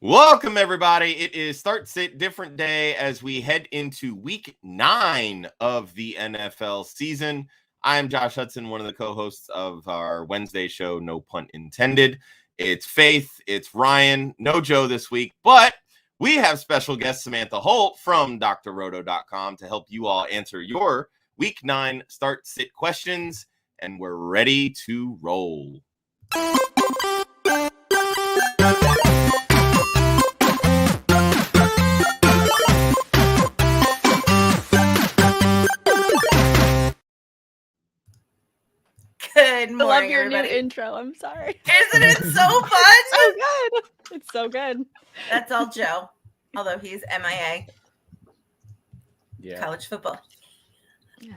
Welcome, everybody. It is Start Sit Different Day as we head into week 9 of the NFL season. I am Josh Hudson, one of the co-hosts of our Wednesday show, no pun intended. It's Faith, it's Ryan, no Joe this week, but we have special guest Samantha Holt from drroto.com to help you all answer your week 9 Start Sit questions, and we're ready to roll. Good morning, I love your everybody. new intro. I'm sorry. Isn't it so fun? So good. It's so good. That's all Joe, although he's MIA. Yeah. College football. Yeah.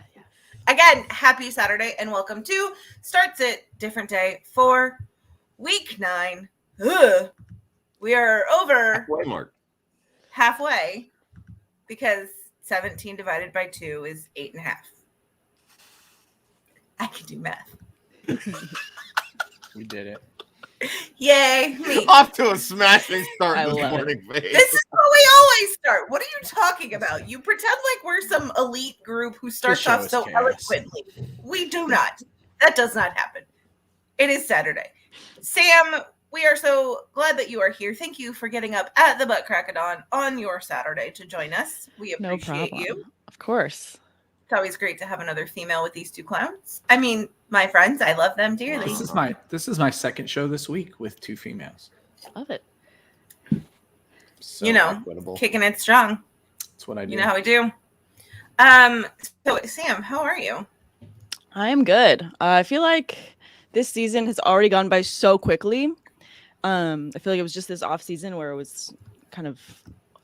Again, happy Saturday and welcome to Starts It Different Day for week 9. Ugh. We are over halfway because 17 divided by 2 is 8.5. I can do math. We did it. Yay, me. Off to a smashing start I this love morning, Faith. This is how we always start. What are you talking about? You pretend like we're some elite group who starts show off is so chaos. eloquently. We do not. That does not happen. It is Saturday. Sam, we are so glad that you are here. Thank you for getting up at the butt crack of dawn on your Saturday to join us. We No appreciate problem. you. Of course. It's always great to have another female with these two clowns. I mean, my friends, I love them dearly. This is my second show this week with 2 females. Love it. So You know, equitable. Kicking it strong. That's what I do. You know how we do. So Sam, how are you? I am good. I feel like this season has already gone by so quickly. I feel like it was just this off season where it was kind of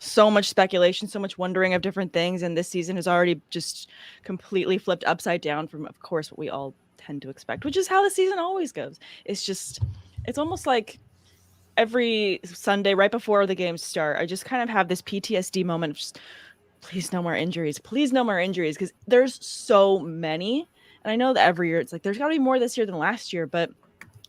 so much speculation, so much wondering of different things, and this season has already just completely flipped upside down from, of course, what we all tend to expect, which is how the season always goes. It's almost like every Sunday right before the games start, I just kind of have this PTSD moment of just, please no more injuries, because there's so many. And I know that every year it's like there's got to be more this year than last year, but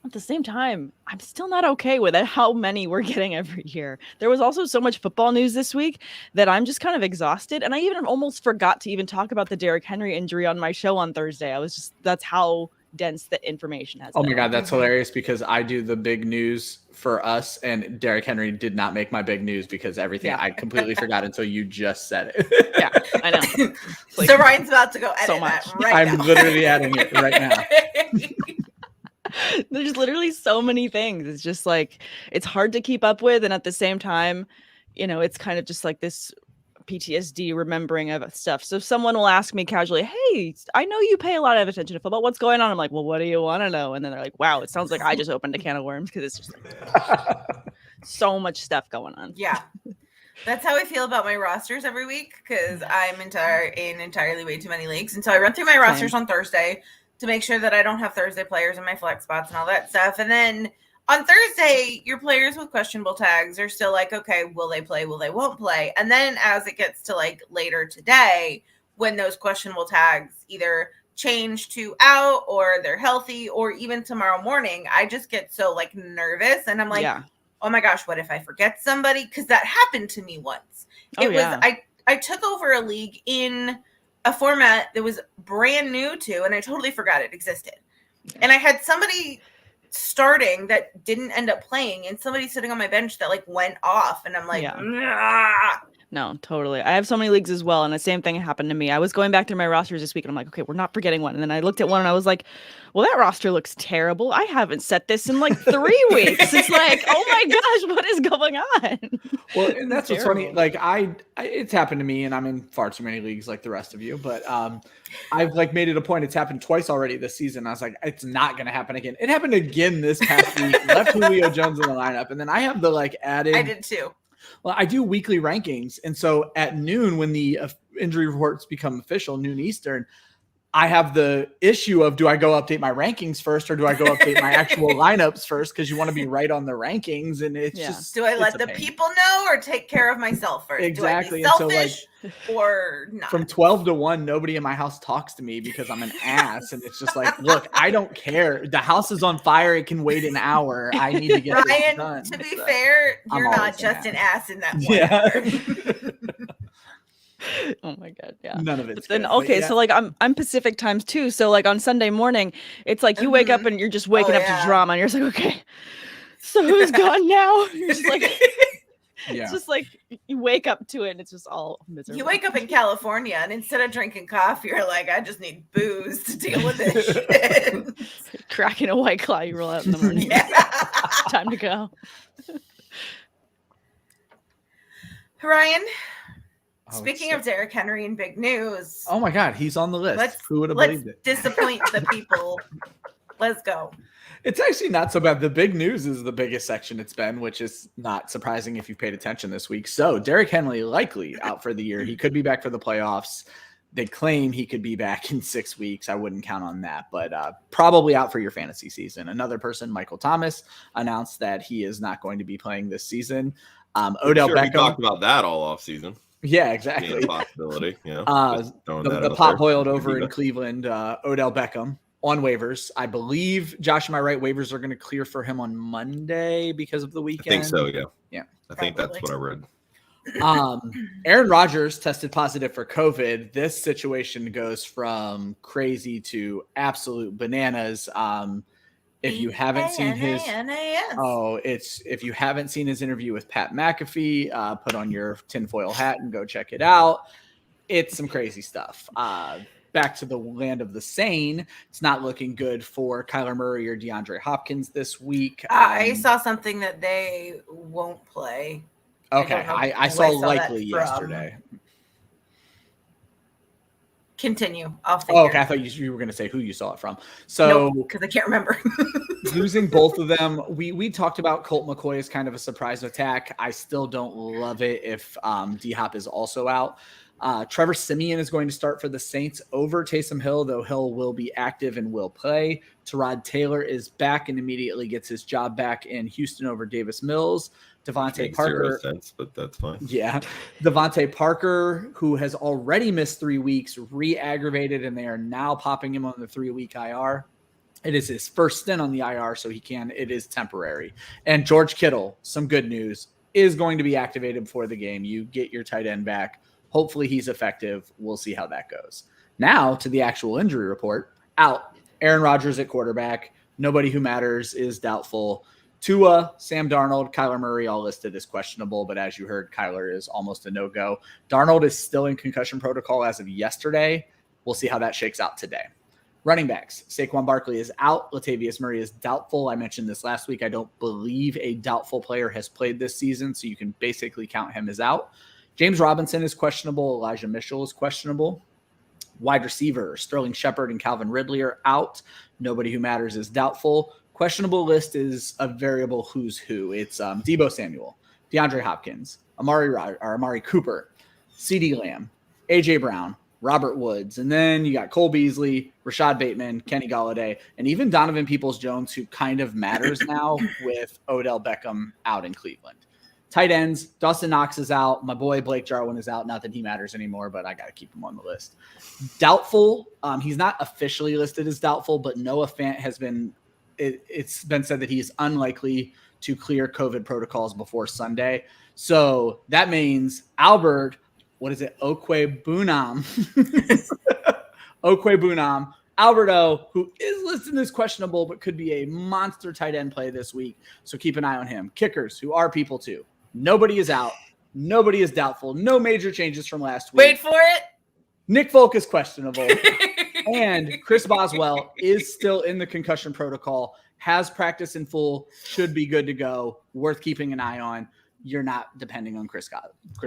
at the same time, I'm still not okay with it, how many we're getting every year. There was also so much football news this week that I'm just kind of exhausted. And I even almost forgot to even talk about the Derrick Henry injury on my show on Thursday. That's how dense the information has been. Oh my God, that's hilarious because I do the big news for us and Derrick Henry did not make my big news because everything I completely forgot until you just said it. Yeah, I know. Like, So Ryan's about to go edit so much. that right now. I'm literally adding it right now. There's literally so many things. It's just like, it's hard to keep up with. And at the same time, it's kind of just like this PTSD remembering of stuff. So someone will ask me casually, hey, I know you pay a lot of attention to football. What's going on? I'm like, well, what do you want to know? And then they're like, wow, it sounds like I just opened a can of worms because it's just like so much stuff going on. Yeah. That's how I feel about my rosters every week because I'm in entirely way too many leagues. And so I run through my rosters on Thursday to make sure that I don't have Thursday players in my flex spots and all that stuff. And then on Thursday, your players with questionable tags are still like, okay, will they play? Will they won't play? And then as it gets to like later today, when those questionable tags either change to out or they're healthy or even tomorrow morning, I just get so like nervous and I'm like, oh my gosh, what if I forget somebody? Because that happened to me once. I took over a league in a format that was brand new to, and I totally forgot it existed. Yeah. And I had somebody starting that didn't end up playing and somebody sitting on my bench that like went off. And I'm like, No, totally. I have so many leagues as well. And the same thing happened to me. I was going back through my rosters this week and I'm like, okay, we're not forgetting one. And then I looked at one and I was like, well, that roster looks terrible. I haven't set this in like 3 weeks. It's like, oh my gosh, what is going on? Well, and that's what's funny. Like it's happened to me and I'm in far too many leagues like the rest of you, but I've like made it a point. It's happened twice already this season. I was like, it's not going to happen again. It happened again this past week. Left Julio Jones in the lineup. And then I have the like added. I did too. Well, I do weekly rankings. And so at noon, when the injury reports become official, noon Eastern, I have the issue of, do I go update my rankings first or do I go update my actual lineups first? Because you want to be right on the rankings, and it's just. Do I let the people know or take care of myself first? Exactly. Do I be selfish or not? From 12 to 1, nobody in my house talks to me because I'm an ass, and it's just like, look, I don't care. The house is on fire. It can wait an hour. I need to get this done. To be fair, you're not just an ass in that one. Yeah. Oh my god, yeah. None of it's then good, okay, so like I'm Pacific times too. So like on Sunday morning, it's like you wake up and you're just waking up to drama, and you're just like, okay, so who's gone now? You're just like, it's just like you wake up to it, and it's just all miserable. You wake up in California, and instead of drinking coffee, you're like, I just need booze to deal with this shit. Cracking a White Claw, you roll out in the morning. Time to go. Ryan. Speaking of Derrick Henry and big news. Oh my God, he's on the list. Who would have believed it? Disappoint the people. Let's go. It's actually not so bad. The big news is the biggest section it's been, which is not surprising if you paid attention this week. So Derrick Henry likely out for the year. He could be back for the playoffs. They claim he could be back in 6 weeks. I wouldn't count on that, but probably out for your fantasy season. Another person, Michael Thomas, announced that he is not going to be playing this season. Odell Beckham. We talked about that all off season. Yeah, exactly. Possibility. Yeah. The pot boiled over in Cleveland. Odell Beckham on waivers. I believe, Josh, am I right? Waivers are going to clear for him on Monday because of the weekend. I think so. Yeah. Yeah. I think that's what I read. Aaron Rodgers tested positive for COVID. This situation goes from crazy to absolute bananas. If you haven't seen if you haven't seen his interview with Pat McAfee, put on your tinfoil hat and go check it out. It's some crazy stuff. Back to the land of the sane. It's not looking good for Kyler Murray or DeAndre Hopkins this week. I saw something that they won't play. Okay, I saw likely yesterday. Continue. I'll figure. Okay. I thought you were going to say who you saw it from. So, because I can't remember. Losing both of them. We talked about Colt McCoy as kind of a surprise attack. I still don't love it if D-Hop is also out. Trevor Simeon is going to start for the Saints over Taysom Hill, though Hill will be active and will play. Tyrod Taylor is back and immediately gets his job back in Houston over Davis Mills. Devontae Parker. 0 sense, but that's fine. Yeah. Devontae Parker, who has already missed 3 weeks, re-aggravated, and they are now popping him on the 3-week IR. It is his first stint on the IR, so it is temporary. And George Kittle, some good news, is going to be activated before the game. You get your tight end back. Hopefully he's effective. We'll see how that goes. Now to the actual injury report. Out. Aaron Rodgers at quarterback. Nobody who matters is doubtful. Tua, Sam Darnold, Kyler Murray all listed as questionable, but as you heard, Kyler is almost a no-go. Darnold is still in concussion protocol as of yesterday. We'll see how that shakes out today. Running backs. Saquon Barkley is out. Latavius Murray is doubtful. I mentioned this last week. I don't believe a doubtful player has played this season, so you can basically count him as out. James Robinson is questionable. Elijah Mitchell is questionable. Wide receiver, Sterling Shepard and Calvin Ridley are out. Nobody who matters is doubtful. Questionable list is a variable who's who. It's Deebo Samuel, DeAndre Hopkins, Amari Cooper, CeeDee Lamb, A.J. Brown, Robert Woods, and then you got Cole Beasley, Rashad Bateman, Kenny Golladay, and even Donovan Peoples-Jones, who kind of matters now with Odell Beckham out in Cleveland. Tight ends, Dawson Knox is out. My boy Blake Jarwin is out. Not that he matters anymore, but I got to keep him on the list. Doubtful, he's not officially listed as doubtful, but Noah Fant has been it's been said that he is unlikely to clear COVID protocols before Sunday. So that means Albert, Okwuegbunam. Okwuegbunam. Alberto, who is listed as questionable, but could be a monster tight end play this week. So keep an eye on him. Kickers, who are people too. Nobody is out. Nobody is doubtful. No major changes from last week. Wait for it. Nick Folk is questionable. And Chris Boswell is still in the concussion protocol, has practiced in full, should be good to go, worth keeping an eye on. You're not depending on Chris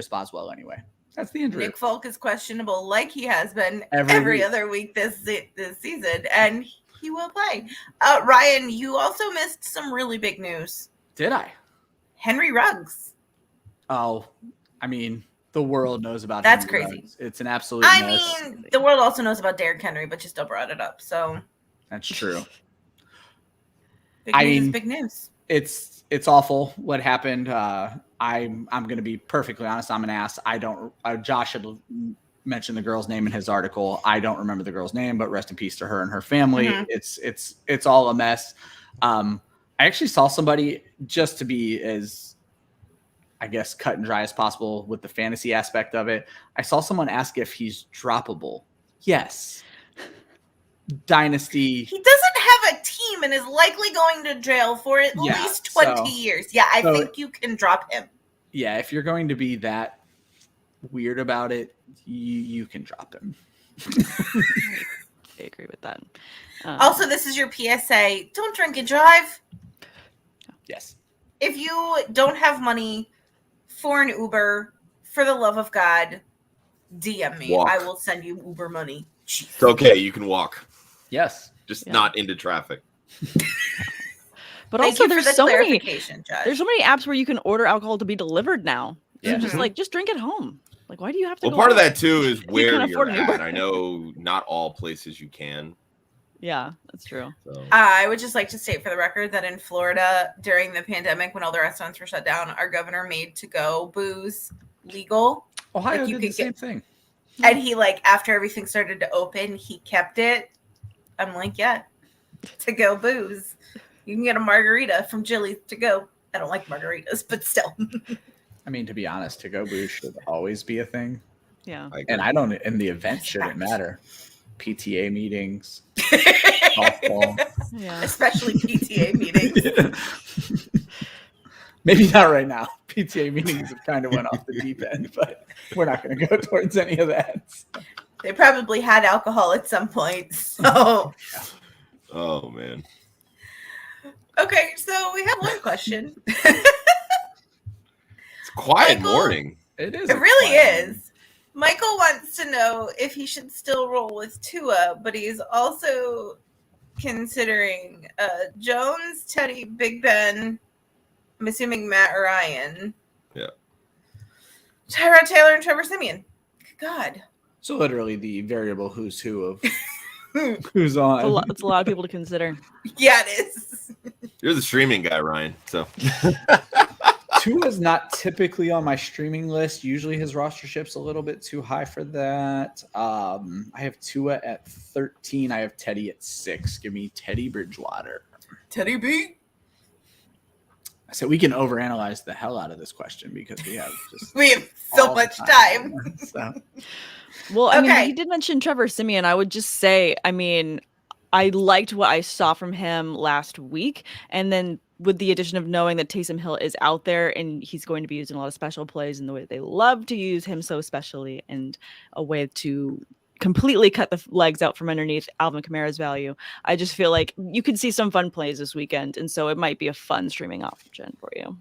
Boswell anyway. That's the injury. Nick Folk is questionable like he has been every other week this season, and he will play. Ryan, you also missed some really big news. Did I? Henry Ruggs. Oh, I mean, The world knows about That's Henry crazy. Ruggs. It's an absolute I mess. mean, the world also knows about Derrick Henry, but you still brought it up. So That's true. big news is big news. It's awful what happened. I'm going to be perfectly honest. I'm an ass. Josh had mentioned the girl's name in his article. I don't remember the girl's name, but rest in peace to her and her family. Mm-hmm. It's all a mess. I actually saw somebody, just to be as, I guess, cut and dry as possible with the fantasy aspect of it, I saw someone ask if he's droppable. Yes. Dynasty. He doesn't have a team and is likely going to jail for at least 20 years. Yeah, I think you can drop him. Yeah, if you're going to be that weird about it, you can drop him. I agree with that. Also, this is your PSA. Don't drink and drive. Yes. If you don't have money for an Uber, for the love of God, DM me. Walk. I will send you Uber money. Jeez. It's okay. You can walk. Yes. Just not into traffic. But also, there's so many apps where you can order alcohol to be delivered now. So just drink at home. Like, why do you have to? Well, part of that too is where you're at. I know not all places you can. Yeah, that's true. So. I would just like to state for the record that in Florida, during the pandemic, when all the restaurants were shut down, our governor made to-go booze legal. Ohio did the same thing. And he, after everything started to open, he kept it. I'm like, yeah, to-go booze. You can get a margarita from Jilly's to go. I don't like margaritas, but still. I mean, to be honest, to-go booze should always be a thing. Yeah. And I don't, in the event, shouldn't matter. PTA meetings, softball. Yeah. Especially PTA meetings. Maybe not right now. PTA meetings have kind of went off the deep end, but we're not going to go towards any of that. They probably had alcohol at some point. So. Oh, man. Okay, so we have one question. It's a quiet morning. It is. It really is. Michael wants to know if he should still roll with Tua, but he's also considering Jones, Teddy, Big Ben, I'm assuming Matt or Ryan. Yeah. Tyrod Taylor and Trevor Simeon. God. So literally the variable who's who of who's on. It's a lot of people to consider. Yeah, it is. You're the streaming guy, Ryan. So Tua's not typically on my streaming list. Usually his rostership's a little bit too high for that. I have Tua at 13. I have Teddy at 6. Give me Teddy Bridgewater. Teddy B. So we can overanalyze the hell out of this question because we have so much time. So. Well, I mean, he did mention Trevor Simeon. I would just say, I mean, I liked what I saw from him last week. And then with the addition of knowing that Taysom Hill is out there and he's going to be using a lot of special plays in the way that they love to use him so specially, and a way to completely cut the legs out from underneath Alvin Kamara's value, I just feel like you could see some fun plays this weekend. And so it might be a fun streaming option for you.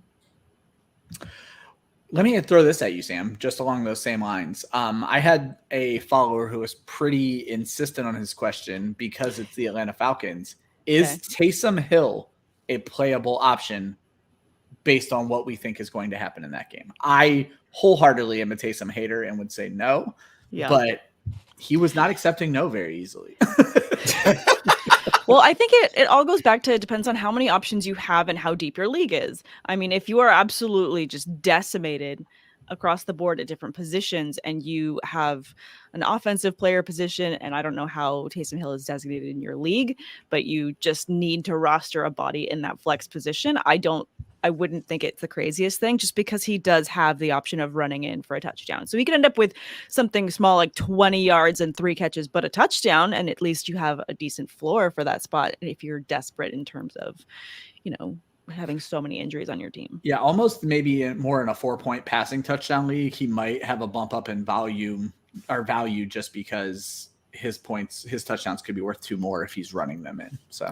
Let me throw this at you, Sam, just along those same lines. I had a follower who was pretty insistent on his question because it's the Atlanta Falcons. Is Taysom Hill a playable option based on what we think is going to happen in that game? I wholeheartedly am a Taysom hater and would say no, but he was not accepting no very easily. Well, I think it all goes back to, it depends on how many options you have and how deep your league is. I mean, if you are absolutely just decimated across the board at different positions and you have an offensive player position, and I don't know how Taysom Hill is designated in your league, but you just need to roster a body in that flex position, I wouldn't think it's the craziest thing, just because he does have the option of running in for a touchdown. So he could end up with something small like 20 yards and 3 catches, but a touchdown. And at least you have a decent floor for that spot if you're desperate in terms of, having so many injuries on your team. Yeah, almost maybe more in a 4-point passing touchdown league, he might have a bump up in value just because his touchdowns could be worth 2 more if he's running them in. So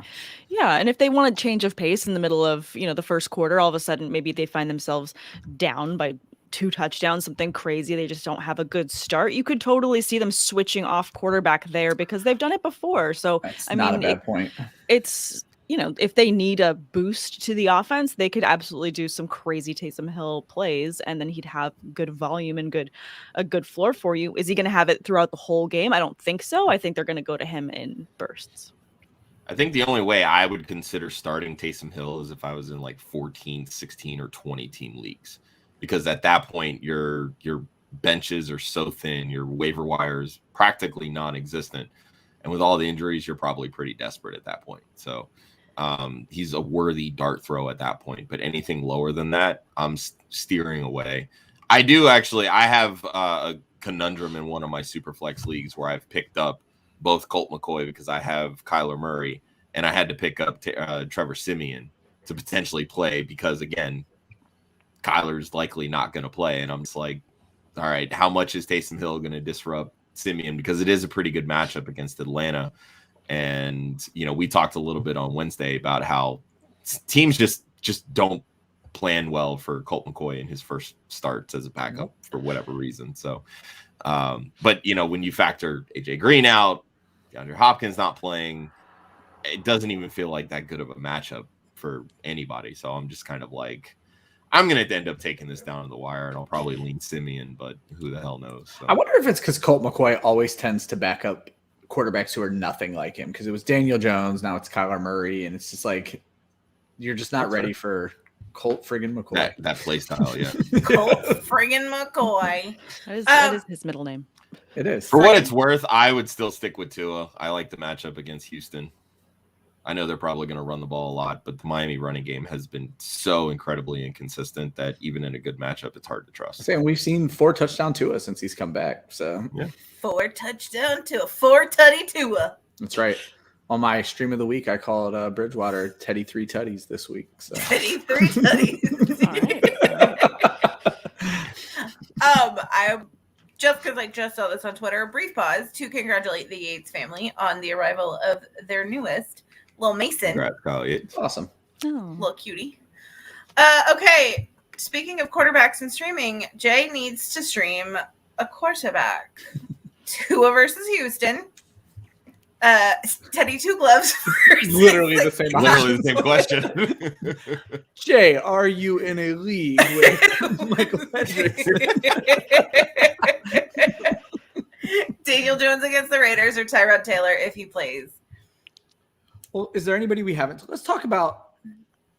yeah, and if they want a change of pace in the middle of the first quarter, all of a sudden maybe they find themselves down by 2 touchdowns, something crazy, they just don't have a good start, you could totally see them switching off quarterback there because they've done it before. So that's not a bad point. It's if they need a boost to the offense, they could absolutely do some crazy Taysom Hill plays, and then he'd have good volume and a good floor for you. Is he going to have it throughout the whole game? I don't think so. I think they're going to go to him in bursts. I think the only way I would consider starting Taysom Hill is if I was in like 14, 16, or 20 team leagues, because at that point your benches are so thin, your waiver wire is practically non-existent, and with all the injuries, you're probably pretty desperate at that point. So he's a worthy dart throw at that point, but anything lower than that, I'm steering away. I have a conundrum in one of my super flex leagues where I've picked up both Colt McCoy because I have Kyler Murray, and I had to pick up Trevor Simeon to potentially play because, again, Kyler's likely not going to play. And I'm just like, all right, how much is Taysom Hill going to disrupt Simeon? Because it is a pretty good matchup against Atlanta. And, we talked a little bit on Wednesday about how teams just don't plan well for Colt McCoy in his first starts as a backup for whatever reason. So, but, when you factor AJ Green out, DeAndre Hopkins not playing, it doesn't even feel like that good of a matchup for anybody. So I'm just kind of like, I'm going to end up taking this down to the wire, and I'll probably lean Simeon, but who the hell knows? So. I wonder if it's because Colt McCoy always tends to back up quarterbacks who are nothing like him, because it was Daniel Jones, now it's Kyler Murray, and it's just like you're just not ready for Colt friggin' McCoy. That play style, yeah. Colt friggin' McCoy. That is his middle name. It is. For what it's worth, I would still stick with Tua. I like the matchup against Houston. I know they're probably going to run the ball a lot, but the Miami running game has been so incredibly inconsistent that even in a good matchup, it's hard to trust. And we've seen 4 touchdown Tua since he's come back. So yeah. 4 touchdown Tua, 4 tutty Tua. That's right. On my stream of the week, I call it Bridgewater Teddy 3 tutties this week. So. Teddy 3 tutties. I just because I just saw this on Twitter, a brief pause to congratulate the Yates family on the arrival of their newest, Lil Mason. Congrats, Kyle Yates. Awesome. Oh. Little cutie. Okay, speaking of quarterbacks and streaming, Jay needs to stream a quarterback. Tua versus Houston. Teddy Two Gloves. Literally the same. Literally the same question. Jay, are you in a league with Michael Hendricks? Daniel Jones against the Raiders or Tyrod Taylor if he plays. Well, is there anybody we haven't? Let's talk about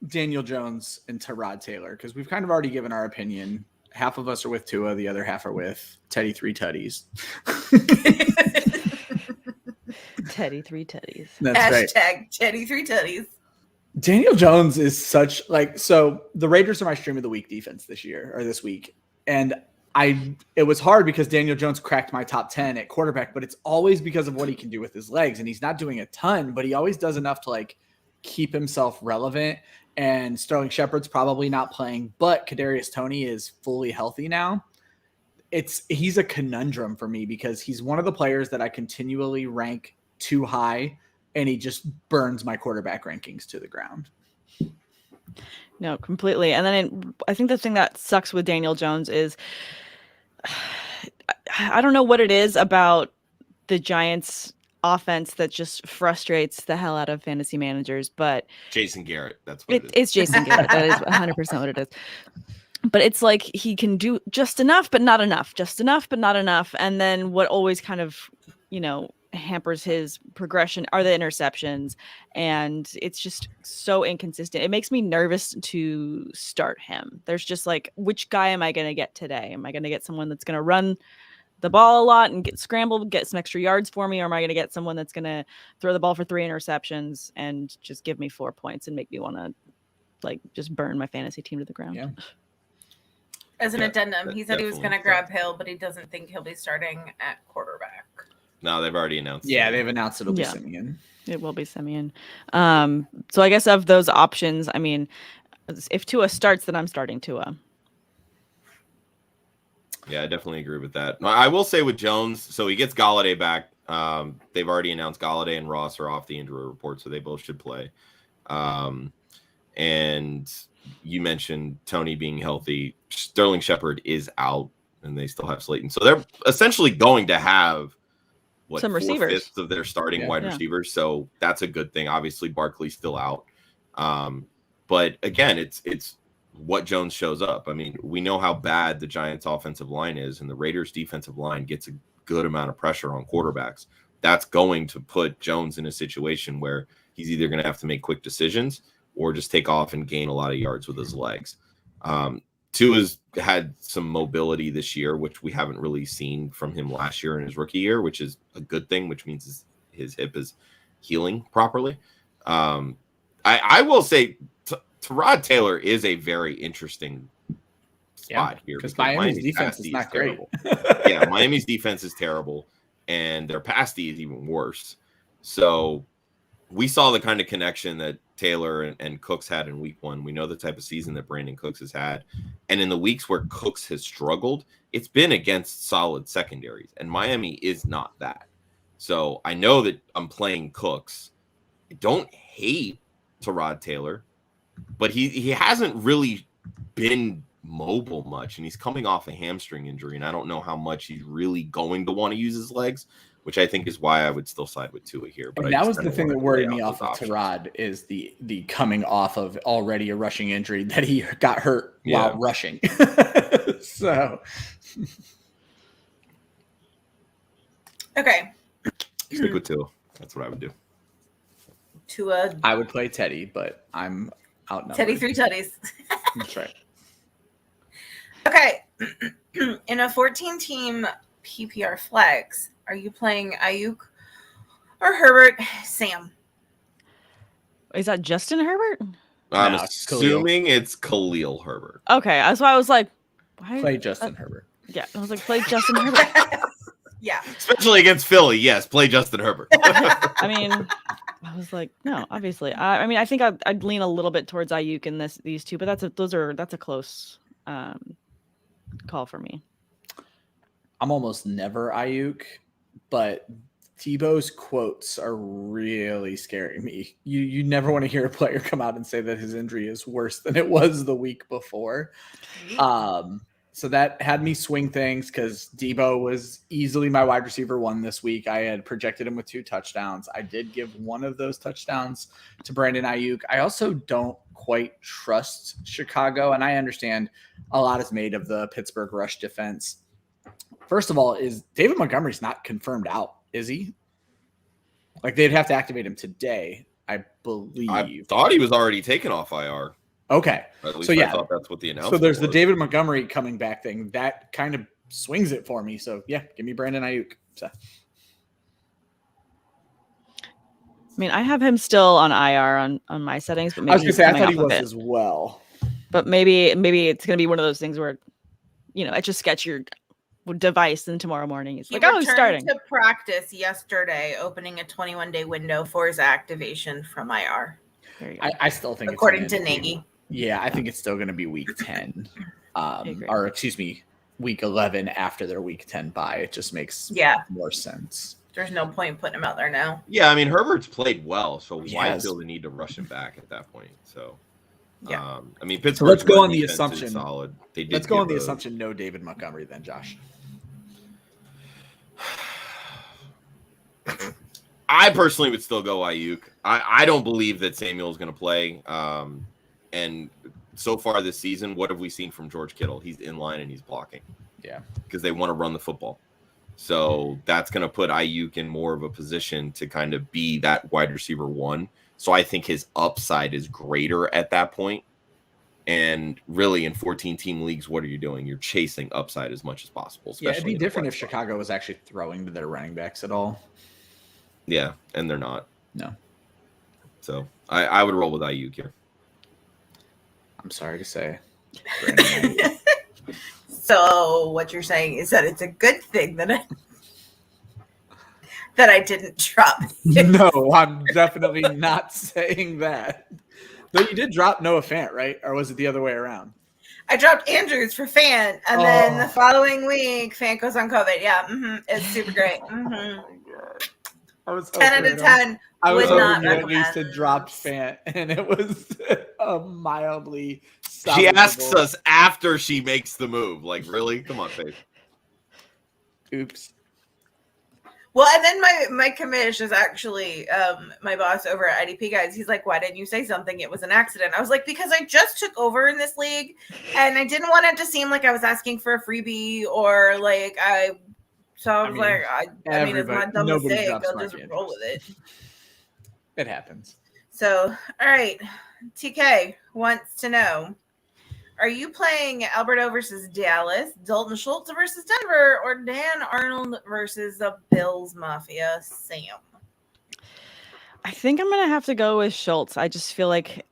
Daniel Jones and Tyrod Taylor, because we've kind of already given our opinion. Half of us are with Tua, the other half are with Teddy 3 tutties. Teddy 3 tutties. That's Hashtag right. Teddy 3 tutties. Daniel Jones is such so the Raiders are my stream of the week defense this week. And it was hard because Daniel Jones cracked my top 10 at quarterback, but it's always because of what he can do with his legs. And he's not doing a ton, but he always does enough to keep himself relevant. And Sterling Shepard's probably not playing, but Kadarius Toney is fully healthy now. He's a conundrum for me because he's one of the players that I continually rank too high, and he just burns my quarterback rankings to the ground. No, completely. And then I think the thing that sucks with Daniel Jones is I don't know what it is about the Giants offense that just frustrates the hell out of fantasy managers, but Jason Garrett, that's what it is. It's Jason Garrett. That is 100% what it is. But it's like he can do just enough, but not enough, just enough, but not enough. And then what always kind of, hampers his progression are the interceptions. And it's just so inconsistent. It makes me nervous to start him. There's just which guy am I going to get today? Am I going to get someone that's going to run the ball a lot and get scrambled, get some extra yards for me? Or am I going to get someone that's going to throw the ball for 3 interceptions and just give me 4 points and make me want to just burn my fantasy team to the ground? Yeah. As an addendum, he said he was going to grab Hill, but he doesn't think he'll be starting at quarterback. No, they've already announced. Yeah, they've announced it'll be Simeon. It will be Simeon. So I guess of those options, I mean, if Tua starts, then I'm starting Tua. Yeah, I definitely agree with that. I will say with Jones, so he gets Galladay back. They've already announced Galladay and Ross are off the injury report, so they both should play. And you mentioned Toney being healthy. Sterling Shepard is out, and they still have Slayton. So they're essentially going to have some receivers, 4/5 of their starting wide receivers. So that's a good thing. Obviously, Barkley's still out. But again, it's what Jones shows up. I mean, we know how bad the Giants' offensive line is, and the Raiders' defensive line gets a good amount of pressure on quarterbacks. That's going to put Jones in a situation where he's either going to have to make quick decisions or just take off and gain a lot of yards with his legs. Tua's had some mobility this year, which we haven't really seen from him last year in his rookie year, which is a good thing, which means his hip is healing properly. I will say Tyrod Taylor is a very interesting spot here because Miami's defense is not great. Yeah, Miami's defense is terrible, and their pass D is even worse. So we saw the kind of connection that Taylor and Cooks had in week 1. We know the type of season that Brandon Cooks has had. And in the weeks where Cooks has struggled, it's been against solid secondaries. And Miami is not that. So I know that I'm playing Cooks. I don't hate Tyrod Taylor, but he hasn't really been mobile much. And he's coming off a hamstring injury. And I don't know how much he's really going to want to use his legs, which I think is why I would still side with Tua here. But that was the thing that worried me off of Tyrod is the coming off of already a rushing injury that he got hurt while rushing. So, okay. Stick with Tua. That's what I would do. Tua. I would play Teddy, but I'm outnumbered. Teddy 3 tutties. That's right. Okay. In a 14-team PPR flex, are you playing Ayuk or Herbert? Sam. Is that Justin Herbert? I'm assuming it's Khalil Herbert. Okay, that's why I was like, why? Play Justin Herbert. Yeah, I was like, play Justin Herbert. Yeah. Especially against Philly, yes, play Justin Herbert. I mean, I was like, no, obviously. I mean, I think I'd lean a little bit towards Ayuk in these two, but that's a close call for me. I'm almost never Ayuk, but Tebow's quotes are really scaring me. You never want to hear a player come out and say that his injury is worse than it was the week before. So that had me swing things because Debo was easily my wide receiver 1 this week. I had projected him with 2 touchdowns. I did give one of those touchdowns to Brandon Ayuk. I also don't quite trust Chicago, and I understand a lot is made of the Pittsburgh rush defense. First of all, is David Montgomery's not confirmed out, is he? Like, they'd have to activate him today, I believe. I thought he was already taken off IR. Okay. At least I thought that's what the announcement was. So there's the David Montgomery coming back thing. That kind of swings it for me. So, yeah, give me Brandon Ayuk. So. I mean, I have him still on IR on my settings, but maybe I was going to say, I thought he was as well. But maybe it's going to be one of those things where, it just sketch your device and tomorrow morning he's like, he's starting to practice yesterday, opening a 21-day window for his activation from IR. I still think according to Nagy. Yeah, I think it's still going to be week 10 or excuse me, week 11 after their week 10 bye. It just makes more sense. There's no point putting him out there now. Yeah, I mean, Herbert's played well, so why feel the need to rush him back at that point? So, yeah. I mean, Pittsburgh. So let's go on the assumption. Solid. Let's go on the assumption no David Montgomery then, Josh. I personally would still go Ayuk. I don't believe that Samuel is going to play. And so far this season, what have we seen from George Kittle? He's in line and he's blocking. Yeah. Because they want to run the football. So that's going to put Ayuk in more of a position to kind of be that wide receiver 1. So I think his upside is greater at that point. And really, in 14-team leagues, what are you doing? You're chasing upside as much as possible. Yeah, it'd be different if Chicago was actually throwing to their running backs at all. Yeah, and they're not. No. So I would roll with Ayuk here. I'm sorry to say. So what you're saying is that it's a good thing that I didn't drop. No, I'm definitely not saying that. Though you did drop Noah Fant, right? Or was it the other way around? I dropped Andrews for Fant, and then the following week, Fant goes on COVID. Yeah, it's super great. Oh my God. I was 10 out of 10. I was would not at least to drop Fant, and it was a mildly. She asks us after she makes the move. Like, really? Come on, Faith. Oops. Well, and then my commish is actually my boss over at IDP Guys. He's like, "Why didn't you say something? It was an accident." I was like, "Because I just took over in this league, and I didn't want it to seem like I was asking for a freebie or like I." So I was like, "I mean, it's my dumb mistake. I'll just roll with it." It happens. So, all right, TK wants to know. Are you playing Alberto versus Dallas, Dalton Schultz versus Denver, or Dan Arnold versus the Bills Mafia? Sam. I think I'm going to have to go with Schultz. I just feel like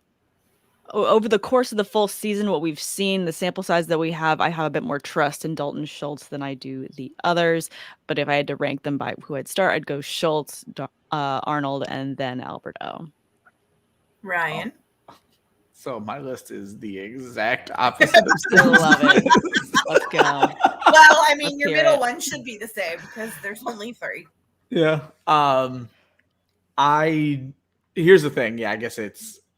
over the course of the full season, what we've seen, the sample size that we have, I have a bit more trust in Dalton Schultz than I do the others. But if I had to rank them by who I'd start, I'd go Schultz, Arnold, and then Alberto. Ryan. So my list is the exact opposite. I love it. Let's go. Well, I mean, your middle one should be the same because there's only 3. Yeah. Here's the thing. Yeah, I guess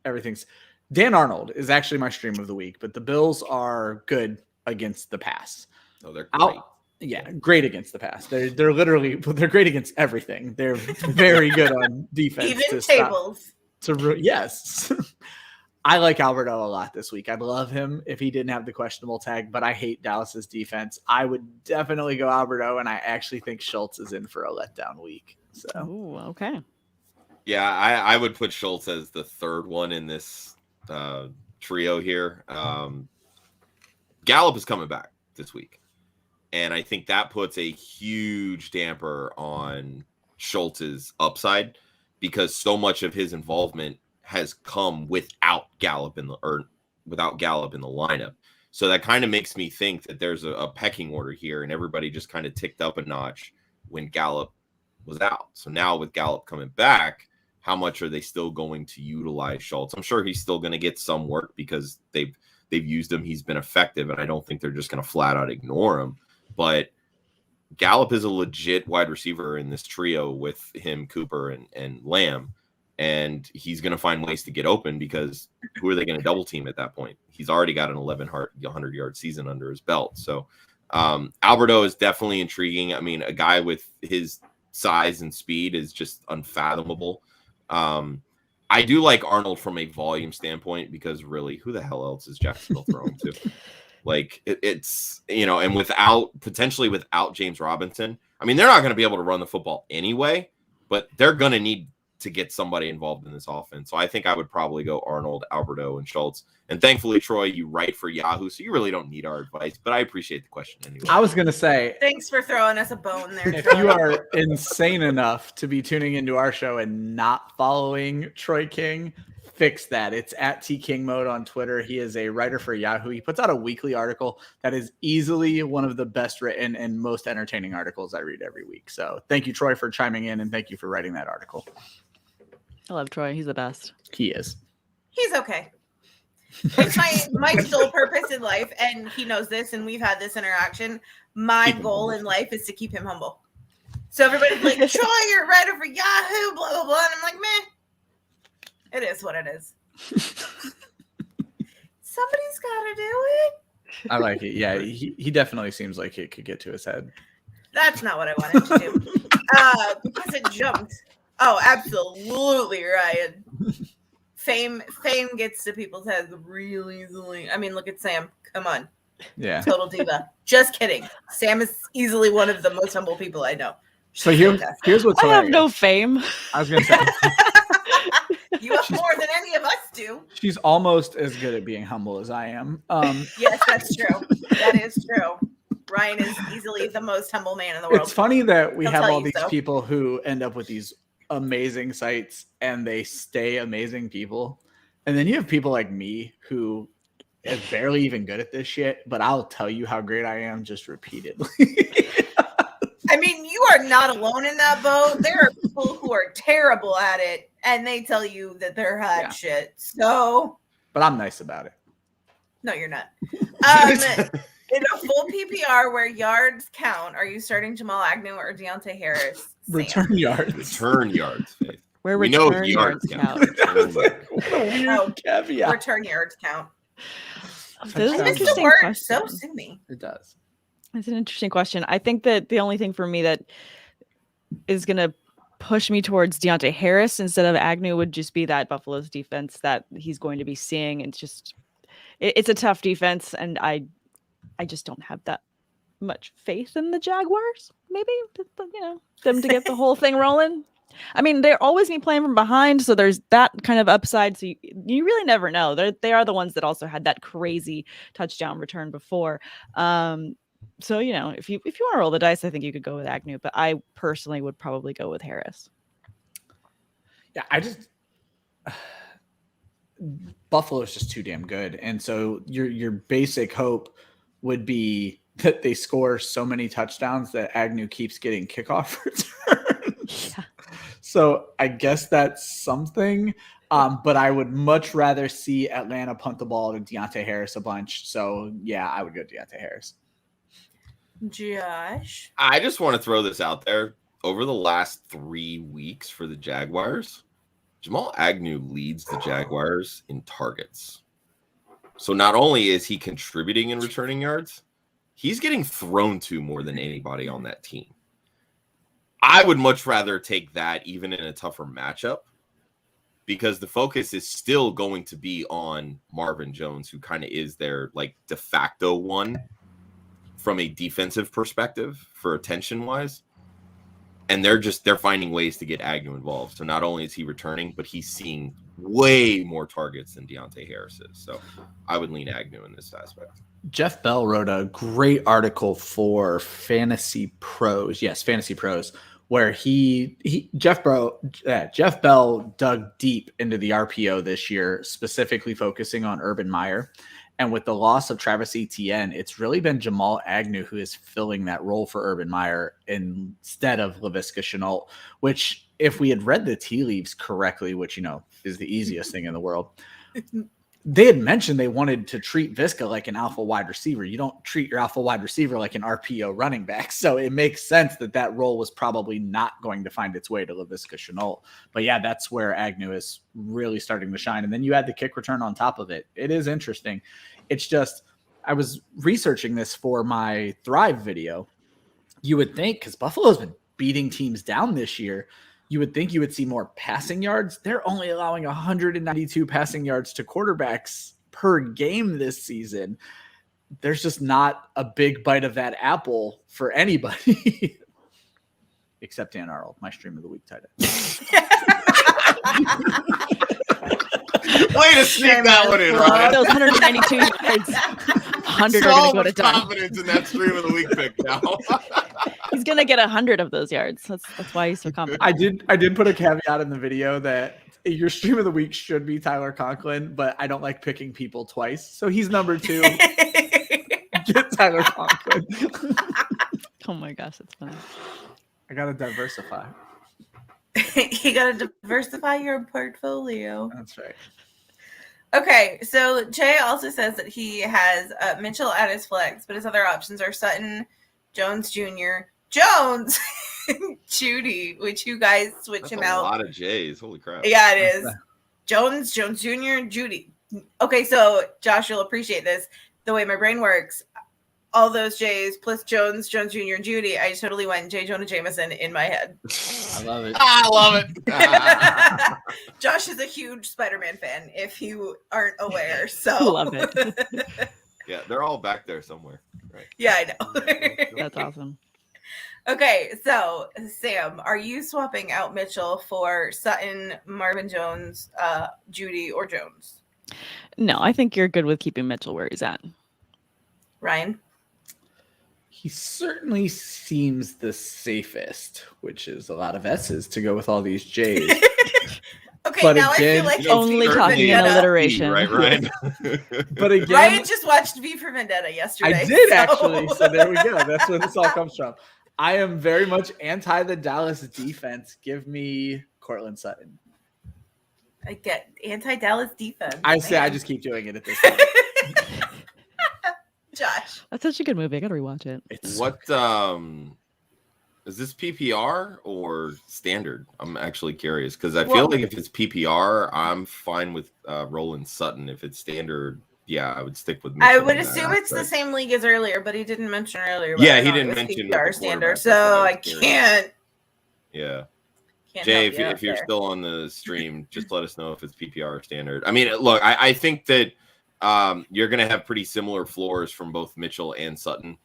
everything's. Dan Arnold is actually my stream of the week, but the Bills are good against the pass. Oh, they're great. Yeah, great against the pass. They're great against everything. They're very good on defense. Even tables. Yes. I like Alberto a lot this week. I'd love him if he didn't have the questionable tag, but I hate Dallas's defense. I would definitely go Alberto, and I actually think Schultz is in for a letdown week. So, ooh, okay. Yeah, I would put Schultz as the third one in this trio here. Gallup is coming back this week, and I think that puts a huge damper on Schultz's upside because so much of his involvement has come without Gallup in the lineup. So that kind of makes me think that there's a pecking order here, and everybody just kind of ticked up a notch when Gallup was out. So now with Gallup coming back, how much are they still going to utilize Schultz? I'm sure he's still going to get some work because they've used him. He's been effective, and I don't think they're just going to flat out ignore him. But Gallup is a legit wide receiver in this trio with him, Cooper, and Lamb. And he's going to find ways to get open because who are they going to double team at that point? He's already got an 1,100-yard season under his belt. So Alberto is definitely intriguing. I mean, a guy with his size and speed is just unfathomable. I do like Arnold from a volume standpoint because really, who the hell else is Jacksonville throwing to? Like it's, and potentially without James Robinson, I mean, they're not going to be able to run the football anyway, but they're going to need to get somebody involved in this offense. So I think I would probably go Arnold, Alberto, and Schultz. And thankfully, Troy, you write for Yahoo, so you really don't need our advice, but I appreciate the question anyway. I was going to say, thanks for throwing us a bone there. If you are insane enough to be tuning into our show and not following Troy King, fix that. It's at T King Mode on Twitter. He is a writer for Yahoo. He puts out a weekly article that is easily one of the best written and most entertaining articles I read every week. So thank you, Troy, for chiming in, and thank you for writing that article. I love Troy. He's the best. He is. He's okay. It's my sole purpose in life, and he knows this, and we've had this interaction. My goal in life is to keep him humble. So everybody's like, Troy, you're a writer for Yahoo, blah, blah, blah. And I'm like, meh. It is what it is. Somebody's got to do it. I like it. Yeah, he definitely seems like it could get to his head. That's not what I wanted to do. Because it jumped. Oh, absolutely, Ryan. Fame gets to people's heads really easily. I mean, look at Sam. Come on. Yeah. Total diva. Just kidding. Sam is easily one of the most humble people I know. So here's what's I hilarious. have no fame. I was going to say. You have more than any of us do. She's almost as good at being humble as I am. Yes, that's true. That is true. Ryan is easily the most humble man in the world. It's funny that we have all these so. people who end up with these amazing sites and they stay amazing people. And then you have people like me who is barely even good at this shit, but I'll tell you how great I am just repeatedly. I mean, you are not alone in that boat. There are people who are terrible at it and they tell you that they're hot shit. So, but I'm nice about it. No, you're not. In a full PPR where yards count, are you starting Jamal Agnew or Deontay Harris? Return yards. Return yards. Faith. Where we know yards count. What a weird caveat. Return yards count. This is an interesting question. So sue me. It does. It's an interesting question. I think that the only thing for me that is going to push me towards Deontay Harris instead of Agnew would just be that Buffalo's defense that he's going to be seeing. It's just, it's a tough defense, and I just don't have that much faith in the Jaguars. Maybe, them to get the whole thing rolling. I mean, they're always going to be playing from behind, so there's that kind of upside. So you really never know. They are the ones that also had that crazy touchdown return before. So, if you want to roll the dice, I think you could go with Agnew, but I personally would probably go with Harris. Yeah, Buffalo is just too damn good. And so your basic hope would be that they score so many touchdowns that Agnew keeps getting kickoff returns. Yeah. So I guess that's something. But I would much rather see Atlanta punt the ball to Deontay Harris a bunch. So, yeah, I would go Deontay Harris. Josh? I just want to throw this out there. Over the last 3 weeks for the Jaguars, Jamal Agnew leads the Jaguars in targets. So not only is he contributing in returning yards, he's getting thrown to more than anybody on that team. I would much rather take that even in a tougher matchup, because the focus is still going to be on Marvin Jones, who kind of is their de facto one from a defensive perspective for attention wise. And they're finding ways to get Agnew involved. So not only is he returning, but he's seeing way more targets than Deontay Harris is. So I would lean Agnew in this aspect. Jeff Bell wrote a great article for Fantasy Pros. Yes, Fantasy Pros, where Jeff Bell dug deep into the RPO this year, specifically focusing on Urban Meyer. And with the loss of Travis Etienne, it's really been Jamal Agnew who is filling that role for Urban Meyer instead of Laviska Shenault, which, if we had read the tea leaves correctly, which, is the easiest thing in the world, they had mentioned they wanted to treat Viska like an alpha wide receiver. You don't treat your alpha wide receiver like an RPO running back. So it makes sense that role was probably not going to find its way to Laviska Shenault. But yeah, that's where Agnew is really starting to shine. And then you add the kick return on top of it. It is interesting. It's just, I was researching this for my Thrive video. You would think, because Buffalo's been beating teams down this year, you would think you would see more passing yards. They're only allowing 192 passing yards to quarterbacks per game this season. There's just not a big bite of that apple for anybody. Except Dan Arnold, my stream of the week tight end. Way to sneak that one in, Ryan. Those 192 yards. 100 so are going to go to Dunn. Confidence in that stream of the week pick now. He's going to get 100 of those yards. That's why he's so confident. I did put a caveat in the video that your stream of the week should be Tyler Conklin, but I don't like picking people twice. So he's number 2. Get Tyler Conklin. Oh my gosh, that's funny. I got to diversify. You got to diversify your portfolio. That's right. Okay, so Jay also says that he has Mitchell at his flex, but his other options are Sutton, Jones Jr., Jones, Judy, which you guys switch him out. A lot of J's. Holy crap. Yeah, it is. Jones Jr., Judy. Okay, so Josh, you'll appreciate this. The way my brain works, all those J's plus Jones Jr., and Judy, I totally went J. Jonah Jameson in my head. I love it. I love it. Josh is a huge Spider-Man fan, if you aren't aware. So love it. Yeah, they're all back there somewhere. Right. Yeah, I know. That's awesome. Okay, so Sam, are you swapping out Mitchell for Sutton, Marvin Jones, Judy, or Jones? No, I think you're good with keeping Mitchell where he's at. Ryan? He certainly seems the safest, which is a lot of S's to go with all these J's. Okay, but now again, I feel like only talking in alliteration. Right. But again, Ryan just watched V for Vendetta yesterday. I did actually. So there we go. That's where this all comes from. I am very much anti the Dallas defense. Give me Cortland Sutton. I get anti-Dallas defense. I just keep doing it at this point. Josh. That's such a good movie. I gotta rewatch it. What is this PPR or standard? I'm actually curious because I feel like if it's PPR, I'm fine with rolling Sutton. If it's standard, yeah, I would stick with Mitchell. I would assume it's the same league as earlier, but he didn't mention earlier. Yeah, he didn't mention PPR standard, so I can't Yeah. Can't Jay, help you out if you're there. still on the stream, just let us know if it's PPR or standard. I mean, look, I think that you're going to have pretty similar floors from both Mitchell and Sutton.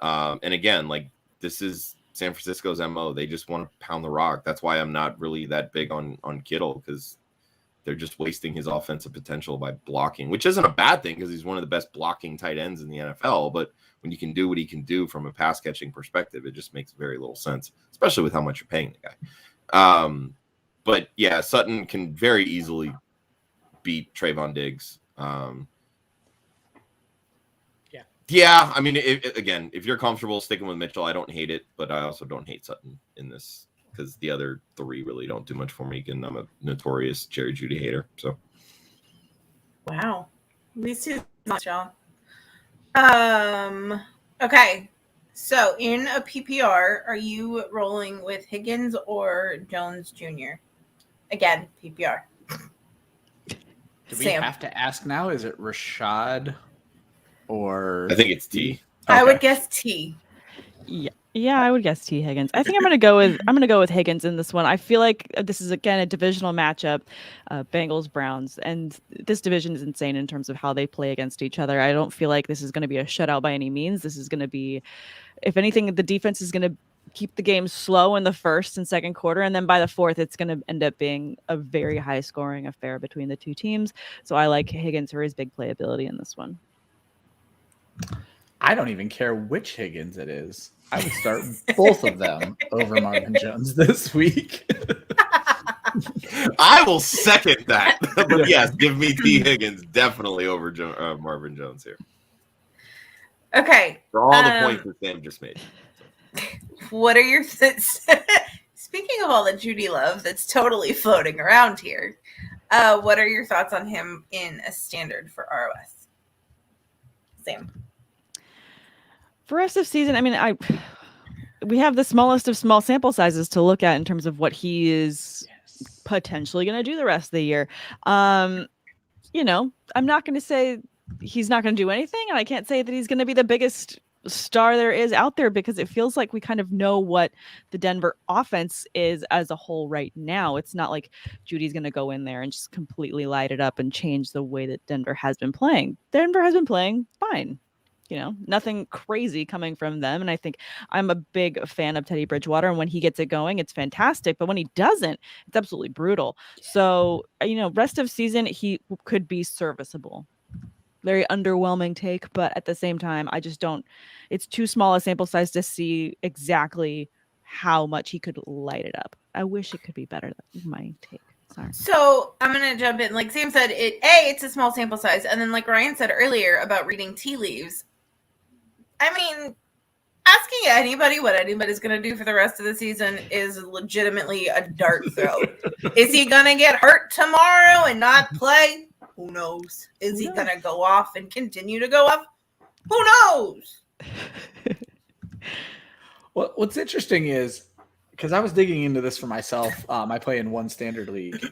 And again, like, this is San Francisco's MO. They just want to pound the rock. That's why I'm not really that big on Kittle, because they're just wasting his offensive potential by blocking, which isn't a bad thing because he's one of the best blocking tight ends in the NFL. But when you can do what he can do from a pass catching perspective, it just makes very little sense, especially with how much you're paying the guy. But yeah, Sutton can very easily beat Trayvon Diggs. Yeah. I mean, again, if you're comfortable sticking with Mitchell, I don't hate it, but I also don't hate Sutton in this, because the other three really don't do much for me. Again, I'm a notorious Jerry Jeudy hater. So, Wow, these two not John. Okay, so in a PPR, are you rolling with Higgins or Jones Jr.? Again, PPR. Do we have to ask now? Is it Rashad or? I think it's T. Okay. I would guess T. Yeah, I would guess T. Higgins. I think I'm gonna go with Higgins in this one. I feel like this is again a divisional matchup, Bengals Browns, and this division is insane in terms of how they play against each other. I don't feel like this is going to be a shutout by any means. This is going to be, if anything, the defense is going to keep the game slow in the first and second quarter, and then by the fourth, it's going to end up being a very high scoring affair between the two teams. So I like Higgins for his big playability in this one. I don't even care which Higgins it is. I would start both of them over Marvin Jones this week. I will second that. But yes, give me T. Higgins definitely over Marvin Jones here. Okay. For all the points that Sam just made. What are your speaking of all the Jeudy love that's totally floating around here, what are your thoughts on him in a standard for ROS? Sam. For rest of season, I mean, we have the smallest of small sample sizes to look at in terms of what he is potentially going to do the rest of the year. I'm not going to say he's not going to do anything, and I can't say that he's going to be the biggest star there is out there, because it feels like we kind of know what the Denver offense is as a whole right now. It's not like Judy's going to go in there and just completely light it up and change the way that Denver has been playing. Denver has been playing fine. Nothing crazy coming from them. And I think I'm a big fan of Teddy Bridgewater. And when he gets it going, it's fantastic. But when he doesn't, it's absolutely brutal. So, rest of season, he could be serviceable. Very underwhelming take. But at the same time, I just don't, it's too small a sample size to see exactly how much he could light it up. I wish it could be better. That's my take. Sorry. So I'm going to jump in. Like Sam said, it's a small sample size. And then like Ryan said earlier about reading tea leaves, I mean, asking anybody what anybody's going to do for the rest of the season is legitimately a dart throw. Is he going to get hurt tomorrow and not play? Who knows? Is he going to go off and continue to go off? Who knows? Well, what's interesting is, because I was digging into this for myself, I play in one standard league,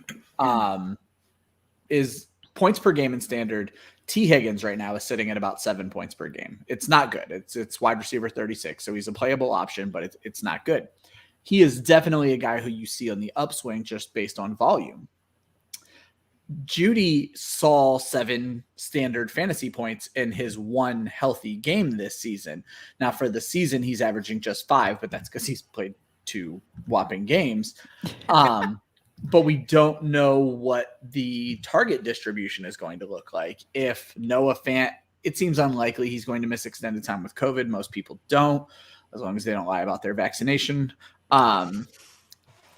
is points per game in standard. T. Higgins right now is sitting at about 7 points per game. It's not good. It's wide receiver 36, so he's a playable option, but it's not good. He is definitely a guy who you see on the upswing just based on volume. Jeudy saw 7 standard fantasy points in his one healthy game this season. Now, for the season, he's averaging just 5, but that's because he's played 2 whopping games. But we don't know what the target distribution is going to look like. If Noah Fant, it seems unlikely he's going to miss extended time with COVID. Most people don't, as long as they don't lie about their vaccination.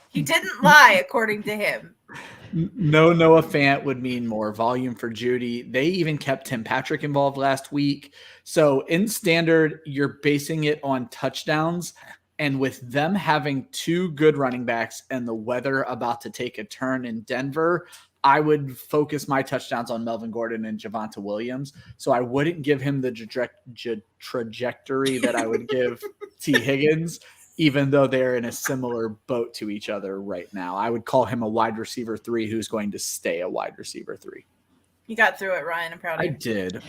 He didn't lie, according to him. No Noah Fant would mean more volume for Jeudy. They even kept Tim Patrick involved last week. So in standard, you're basing it on touchdowns. And with them having 2 good running backs and the weather about to take a turn in Denver, I would focus my touchdowns on Melvin Gordon and Javonte Williams. So I wouldn't give him the trajectory that I would give T. Higgins, even though they're in a similar boat to each other right now. I would call him a wide receiver 3 who's going to stay a wide receiver 3. You got through it, Ryan. I'm proud of you. I did.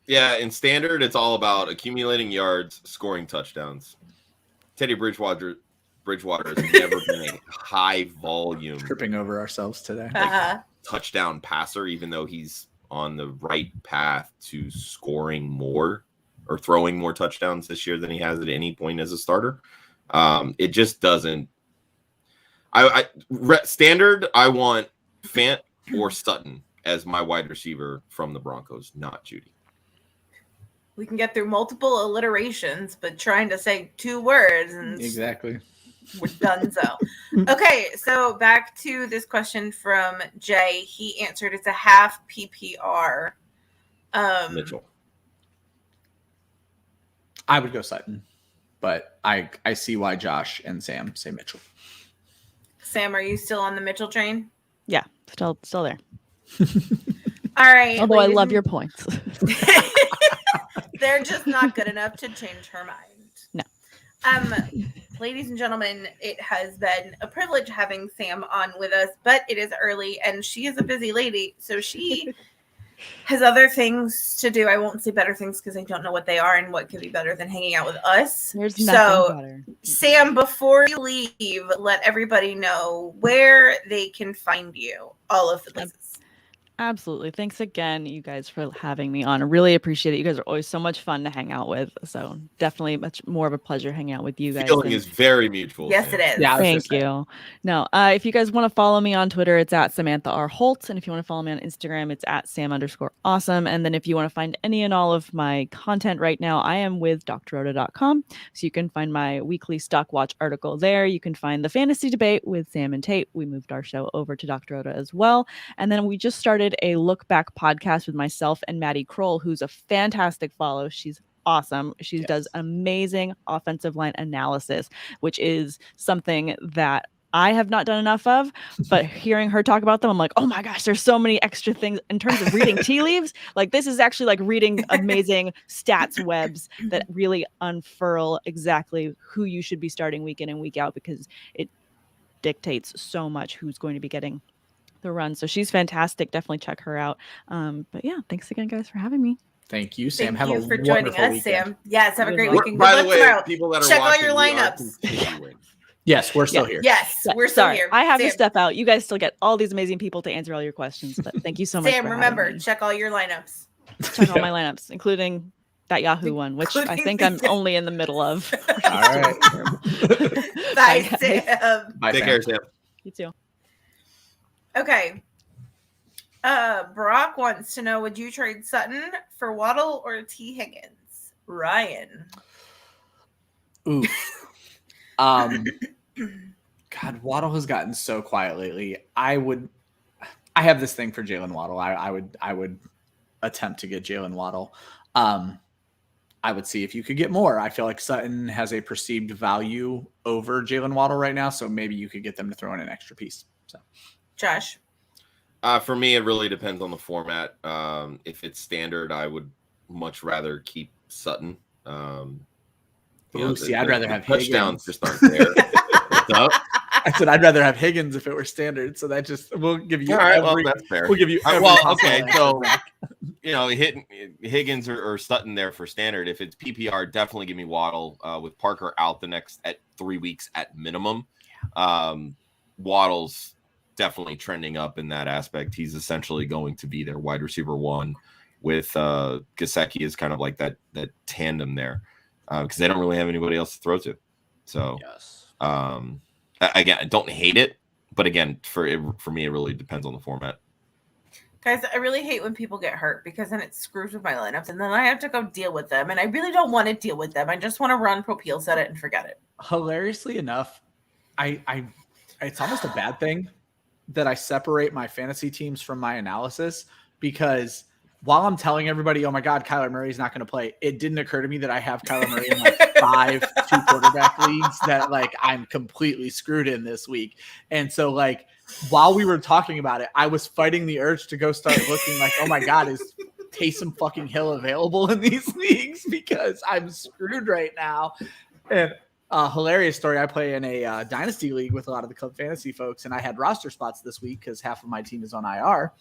Yeah, in standard, it's all about accumulating yards, scoring touchdowns. Teddy Bridgewater Bridgewater has never been a high volume tripping over ourselves today. Touchdown passer, even though he's on the right path to scoring more or throwing more touchdowns this year than he has at any point as a starter. It just doesn't. Standard, I want Fant or Sutton as my wide receiver from the Broncos, not Judy. We can get through multiple alliterations, but trying to say 2 words and exactly. We're done so. Okay, so back to this question from Jay. He answered it's a half PPR. Mitchell. I would go Sutton, but I see why Josh and Sam say Mitchell. Sam, are you still on the Mitchell train? Yeah, still there. All right. Although I love your points. They're just not good enough to change her mind. No. Ladies and gentlemen, it has been a privilege having Sam on with us, but it is early and she is a busy lady, so she has other things to do. I won't say better things because I don't know what they are and what could be better than hanging out with us. There's nothing better. Sam, before you leave, let everybody know where they can find you, all of the places. Absolutely. Thanks again, you guys, for having me on. I really appreciate it. You guys are always so much fun to hang out with. So definitely much more of a pleasure hanging out with you guys. Feeling is very mutual. Yes, it is. Yeah, thank you. No, if you guys want to follow me on Twitter, it's at Samantha R. Holt. And if you want to follow me on Instagram, it's at Sam_awesome. And then if you want to find any and all of my content right now, I am with drrhoda.com. So you can find my weekly Stock Watch article there. You can find the fantasy debate with Sam and Tate. We moved our show over to Dr. Rhoda as well. And then we just started a look back podcast with myself and Maddie Kroll, who's a fantastic follow. She's awesome. She does amazing offensive line analysis, which is something that I have not done enough of, but hearing her talk about them, I'm like, oh my gosh, there's so many extra things in terms of reading tea leaves. Like this is actually like reading amazing stats webs that really unfurl exactly who you should be starting week in and week out, because it dictates so much who's going to be getting the run. So she's fantastic. Definitely check her out. But yeah, thanks again, guys, for having me. Thank you, Sam. Thank you for joining us, weekend. Sam. Yes, have a great weekend. By the way, people that are check all watching, your lineups. Yes, we're still here. Yes, we're still here. I have to step out. You guys still get all these amazing people to answer all your questions. But thank you so much. Sam, remember, check all your lineups. Check all my lineups, including that Yahoo one, which I think I'm only in the middle of. All right. Bye, Sam. Bye, Take care, Sam. You too. Okay. Brock wants to know, would you trade Sutton for Waddle or T. Higgins? Ryan. Ooh. God, Waddle has gotten so quiet lately. I have this thing for Jalen Waddle. I would attempt to get Jalen Waddle. I would see if you could get more. I feel like Sutton has a perceived value over Jalen Waddle right now, so maybe you could get them to throw in an extra piece. So, Josh. For me, it really depends on the format. If it's standard, I would much rather keep Sutton. I'd rather have touchdowns Higgins. Just aren't there. What's up? I said I'd rather have Higgins if it were standard. So that just we'll give you. All right, well, that's fair. We'll give you. Okay. So hitting Higgins or Sutton there for standard. If it's PPR, definitely give me Waddle. With Parker out the next 3 weeks at minimum. Waddle's definitely trending up in that aspect. He's essentially going to be their wide receiver one, with Gaskin is kind of like that tandem there, because they don't really have anybody else to throw to. So, yes. Again, I don't hate it, but again, for me, it really depends on the format. Guys, I really hate when people get hurt, because then it screws with my lineups, and then I have to go deal with them, and I really don't want to deal with them. I just want to run Propeel, set it, and forget it. Hilariously enough, it's almost a bad thing that I separate my fantasy teams from my analysis, because while I'm telling everybody, oh my God, Kyler Murray's not going to play, it didn't occur to me that I have Kyler Murray in like 5 2-quarterback leagues that like I'm completely screwed in this week. And so like while we were talking about it, I was fighting the urge to go start looking like, oh my God, is Taysom fucking Hill available in these leagues, because I'm screwed right now. And hilarious story. I play in a dynasty league with a lot of the club fantasy folks, and I had roster spots this week because half of my team is on IR.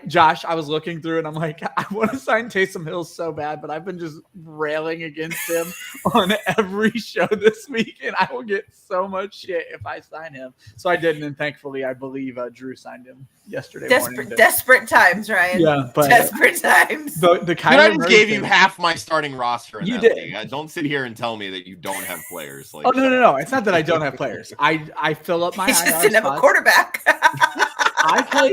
Josh, I was looking through and I'm like, I want to sign Taysom Hill so bad, but I've been just railing against him on every show this week, and I will get so much shit if I sign him. So I didn't, and thankfully, I believe Drew signed him yesterday morning. Desperate times, Ryan. Yeah, but desperate times. The Kyler I just Murray gave thing, you half my starting roster in You that did. league. Don't sit here and tell me that you don't have players. Like, Oh no! It's not that I don't have players. I fill up my. He just IR didn't have a spots. quarterback. I play.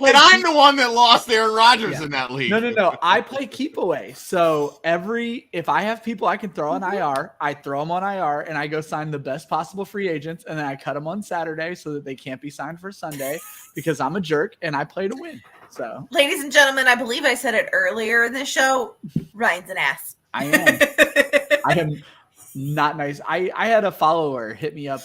And I'm the one that lost Aaron Rodgers in that league. No. I play keep away. So if I have people I can throw on IR, I throw them on IR and I go sign the best possible free agents, and then I cut them on Saturday so that they can't be signed for Sunday because I'm a jerk and I play to win. So, ladies and gentlemen, I believe I said it earlier in this show. Ryan's an ass. I am. I am not nice. I had a follower hit me up,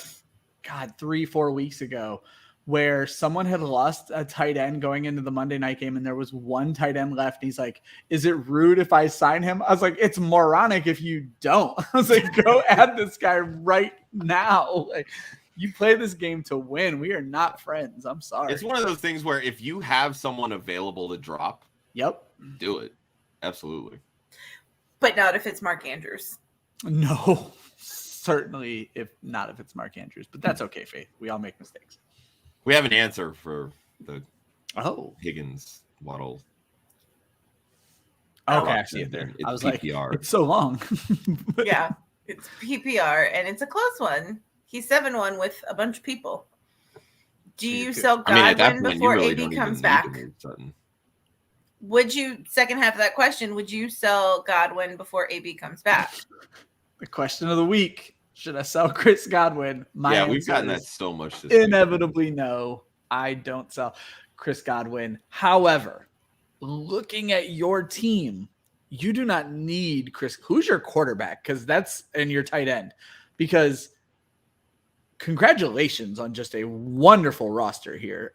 3-4 weeks ago, where someone had lost a tight end going into the Monday night game and there was one tight end left. He's like, is it rude if I sign him? I was like, it's moronic if you don't. I was like, go add this guy right now. Like, you play this game to win. We are not friends. I'm sorry. It's one of those things where if you have someone available to drop, do it. Absolutely. But not if it's Mark Andrews. No, certainly if it's Mark Andrews, but that's okay, Faith. We all make mistakes. We have an answer for the Higgins Waddle. Okay, I see it there. It's I was PPR. like, it's so long. Yeah, it's PPR, and it's a close one. He's 7-1 with a bunch of people. Do you sell Godwin before AB comes back? Would you, second half of that question, would you sell Godwin before AB comes back? The question of the week. Should I sell Chris Godwin? We've gotten that so much this inevitably week. No, I don't sell Chris Godwin. However, looking at your team, you do not need Chris. Who's your quarterback? And your tight end. Because congratulations on just a wonderful roster here.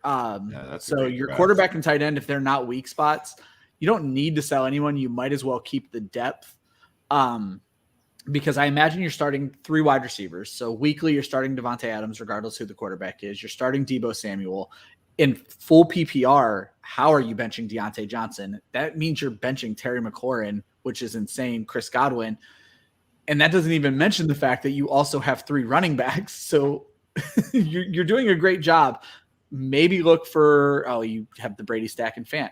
So your quarterback and tight end, if they're not weak spots, you don't need to sell anyone. You might as well keep the depth. Because I imagine you're starting 3 wide receivers. So weekly, you're starting Devontae Adams, regardless who the quarterback is. You're starting Deebo Samuel. In full PPR, how are you benching Deontay Johnson? That means you're benching Terry McLaurin, which is insane, Chris Godwin. And that doesn't even mention the fact that you also have 3 running backs. So you're doing a great job. Maybe look for, you have the Brady stack and Fant.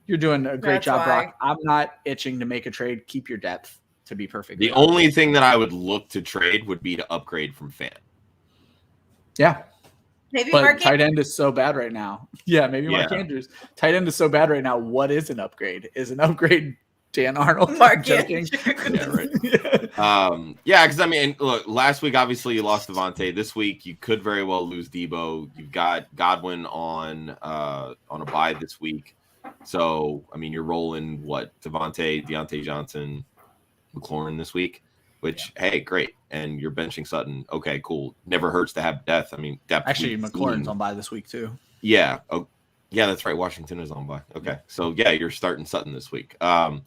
You're doing a great job, Brock. I'm not itching to make a trade. Keep your depth. To be perfect. The only thing that I would look to trade would be to upgrade from Fant. Yeah. Maybe but Mark tight end is so bad right now. Yeah, maybe Mark Andrews. Tight end is so bad right now. What is an upgrade? Is an upgrade Dan Arnold? Mark Andrews. Yeah, right. Because I mean, look, last week obviously you lost Devontae. This week you could very well lose Deebo. You've got Godwin on a bye this week. So I mean, you're rolling Deontay Johnson, McLaurin this week, which hey, great, and you're benching Sutton. Okay, cool. Never hurts to have depth. I mean, depth. Actually, McLaurin's on bye this week too. Yeah. Oh, yeah, that's right. Washington is on bye. Okay, so yeah, you're starting Sutton this week. I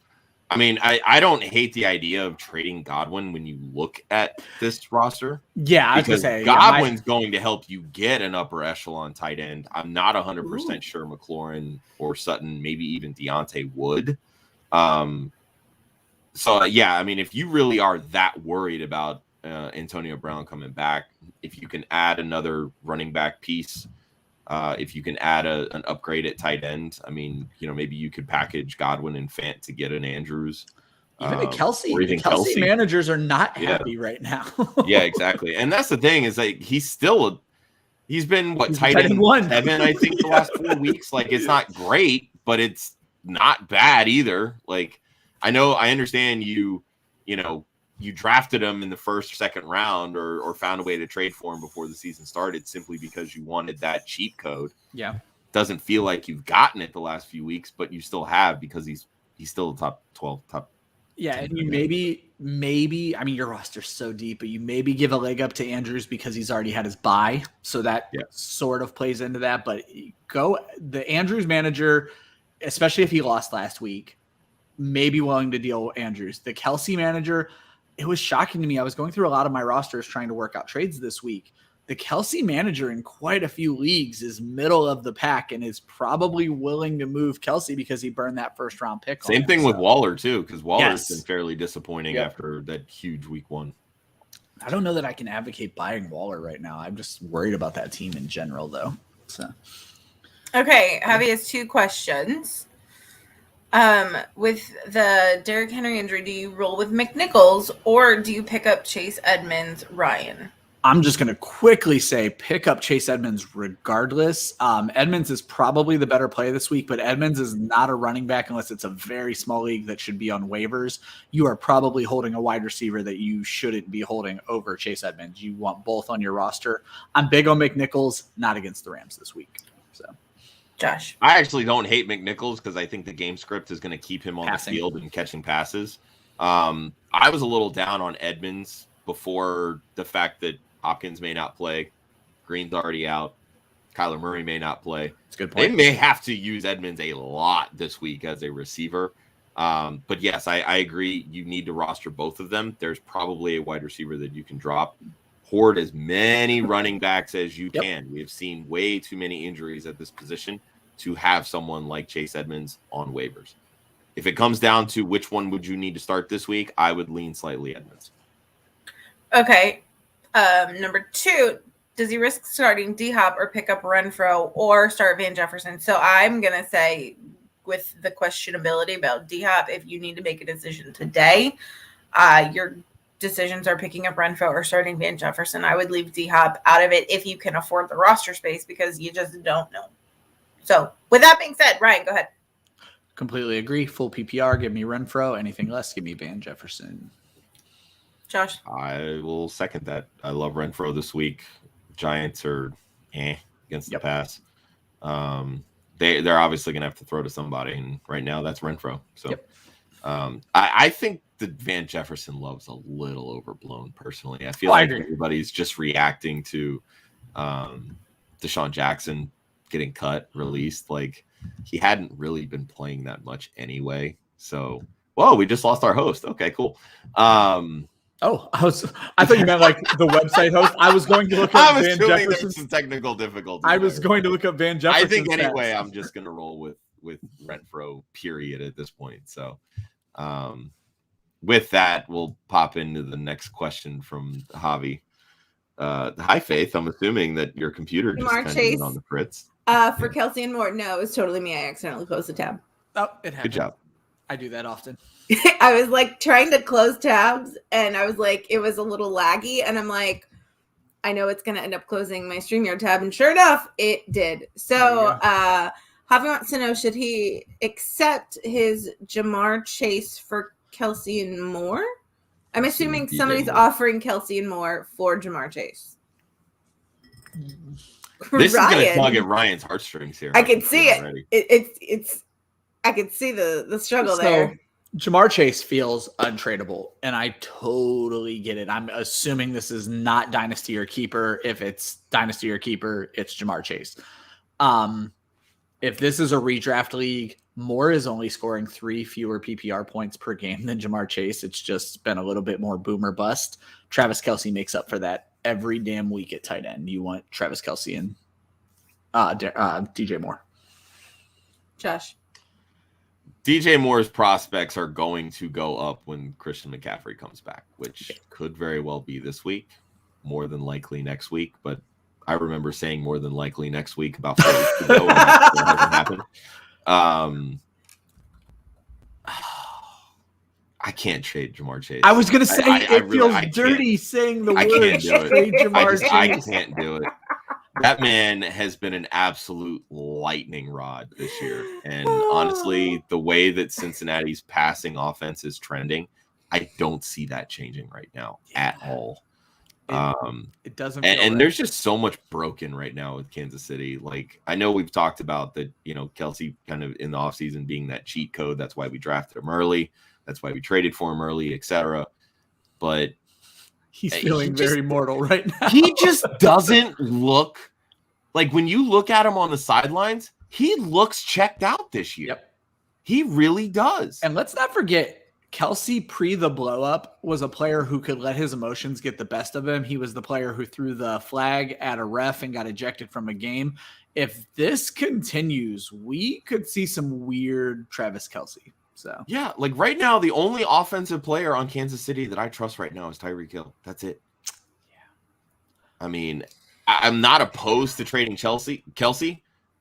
mean, I don't hate the idea of trading Godwin when you look at this roster. Yeah, I was gonna say Godwin's going to help you get an upper echelon tight end. I'm not 100% sure McLaurin or Sutton, maybe even Deontay would. So, yeah, I mean, if you really are that worried about Antonio Brown coming back, if you can add another running back piece, if you can add an upgrade at tight end, I mean, maybe you could package Godwin and Fant to get an Andrews. Even the Kelsey managers are not happy right now. Yeah, exactly. And that's the thing is like he's been tight end 7, I think, the last 4 weeks. Like, it's not great, but it's not bad either. Like, I understand you drafted him in the first or second round or found a way to trade for him before the season started simply because you wanted that cheat code. Yeah. Doesn't feel like you've gotten it the last few weeks, but you still have because he's still a top 12, top. Yeah. And you maybe, I mean, your roster's so deep, but you maybe give a leg up to Andrews because he's already had his bye. So that sort of plays into that, but the Andrews manager, especially if he lost last week, may be willing to deal with Andrews. The Kelsey manager, it was shocking to me. I was going through a lot of my rosters trying to work out trades this week. the Kelsey manager in quite a few leagues is middle of the pack and is probably willing to move Kelsey because he burned that first round pick. Same thing with Waller too, because Waller's been fairly disappointing Yep. after that huge week 1. I don't know that I can advocate buying Waller right now. I'm just worried about that team in general, though. So, okay, Javi has 2 questions. With the Derrick Henry injury, do you roll with McNichols or do you pick up Chase Edmonds, Ryan? I'm just going to quickly say pick up Chase Edmonds regardless. Edmonds is probably the better play this week, but Edmonds is not a running back unless it's a very small league that should be on waivers. You are probably holding a wide receiver that you shouldn't be holding over Chase Edmonds. You want both on your roster. I'm big on McNichols, not against the Rams this week. So, Josh. I actually don't hate McNichols because I think the game script is going to keep him on the field and catching passes. I was a little down on Edmonds before the fact that Hopkins may not play. Green's already out. Kyler Murray may not play. That's a good point. They may have to use Edmonds a lot this week as a receiver. But yes, I agree. You need to roster both of them. There's probably a wide receiver that you can drop. Hoard as many running backs as you can. We have seen way too many injuries at this position to have someone like Chase Edmonds on waivers. If it comes down to which one would you need to start this week, I would lean slightly Edmonds. Okay. Number 2, does he risk starting D-Hop or pick up Renfro or start Van Jefferson? So I'm going to say with the questionability about D-Hop, if you need to make a decision today, your decisions are picking up Renfro or starting Van Jefferson. I would leave D-Hop out of it if you can afford the roster space because you just don't know. So with that being said, Ryan, go ahead. Completely agree. Full PPR, give me Renfro. Anything less, give me Van Jefferson. Josh? I will second that. I love Renfro this week. Giants are against the pass. They're obviously going to have to throw to somebody, and right now that's Renfro. So I think the Van Jefferson love's a little overblown, personally. I feel like everybody's just reacting to Deshaun Jackson getting cut, released. Like, he hadn't really been playing that much anyway. So, whoa, we just lost our host. Okay, cool. I thought you meant like the website host. I was going to look up Van Jefferson. Some technical difficulties. I was going to look up Van Jefferson. I think anyway, I'm just going to roll with Renfro, period, at this point. So, with that, we'll pop into the next question from Javi. Hi, Faith. I'm assuming that your computer just kind of went on the fritz. For Kelsey and Moore, no, it was totally me. I accidentally closed the tab. Oh, it happened. Good job. I do that often. I was like trying to close tabs and I was like, it was a little laggy. And I'm like, I know it's going to end up closing my StreamYard tab. And sure enough, it did. So Javi wants to know, should he accept his Jamar Chase for Kelsey and Moore? I'm assuming somebody's offering Kelsey and Moore for Jamar Chase. This is going to tug at Ryan's heartstrings here. I can see it. It's I could see the struggle there. Jamar Chase feels untradeable, and I totally get it. I'm assuming this is not Dynasty or Keeper. If it's Dynasty or Keeper, it's Jamar Chase. If this is a redraft league, Moore is only scoring 3 fewer PPR points per game than Jamar Chase. It's just been a little bit more boomer bust. Travis Kelce makes up for that every damn week at tight end. You want Travis Kelce and DJ Moore. Josh. DJ Moore's prospects are going to go up when Christian McCaffrey comes back, which could very well be this week, more than likely next week. But I remember saying more than likely next week about 4 weeks ago, and that still hasn't happened. I can't trade Jamar Chase. I was going to say it feels dirty saying the word trade Jamar Chase. I can't do it. That man has been an absolute lightning rod this year. And honestly, the way that Cincinnati's passing offense is trending, I don't see that changing right now at all. It doesn't. And there's just so much broken right now with Kansas City. Like, I know we've talked about that, Kelsey kind of in the offseason being that cheat code. That's why we drafted him early. That's why we traded for him early, etc. But he's feeling very mortal right now. He just doesn't look like, when you look at him on the sidelines, he looks checked out this year. Yep. He really does. And let's not forget, Kelsey pre the blow up was a player who could let his emotions get the best of him. He was the player who threw the flag at a ref and got ejected from a game. If this continues, we could see some weird Travis Kelsey. So yeah, like right now, the only offensive player on Kansas City that I trust right now is Tyreek Hill. That's it. Yeah. I mean, I'm not opposed to trading Kelsey,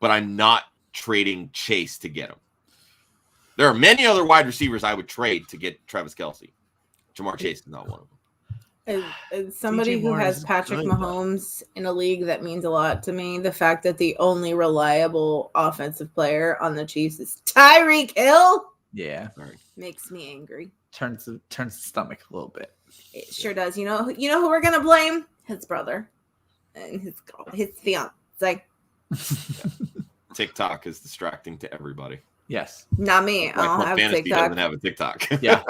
but I'm not trading Chase to get him. There are many other wide receivers I would trade to get Travis Kelsey. Jamar Chase is not one of them. As somebody who has Patrick Mahomes in a league, that means a lot to me. The fact that the only reliable offensive player on the Chiefs is Tyreek Hill. Yeah, makes me angry. Turns the stomach a little bit. It sure does. You know who we're gonna blame? His brother and his fiance. TikTok is distracting to everybody. Yes, not me. I don't have Fantasy TikTok. Doesn't have a TikTok. Yeah,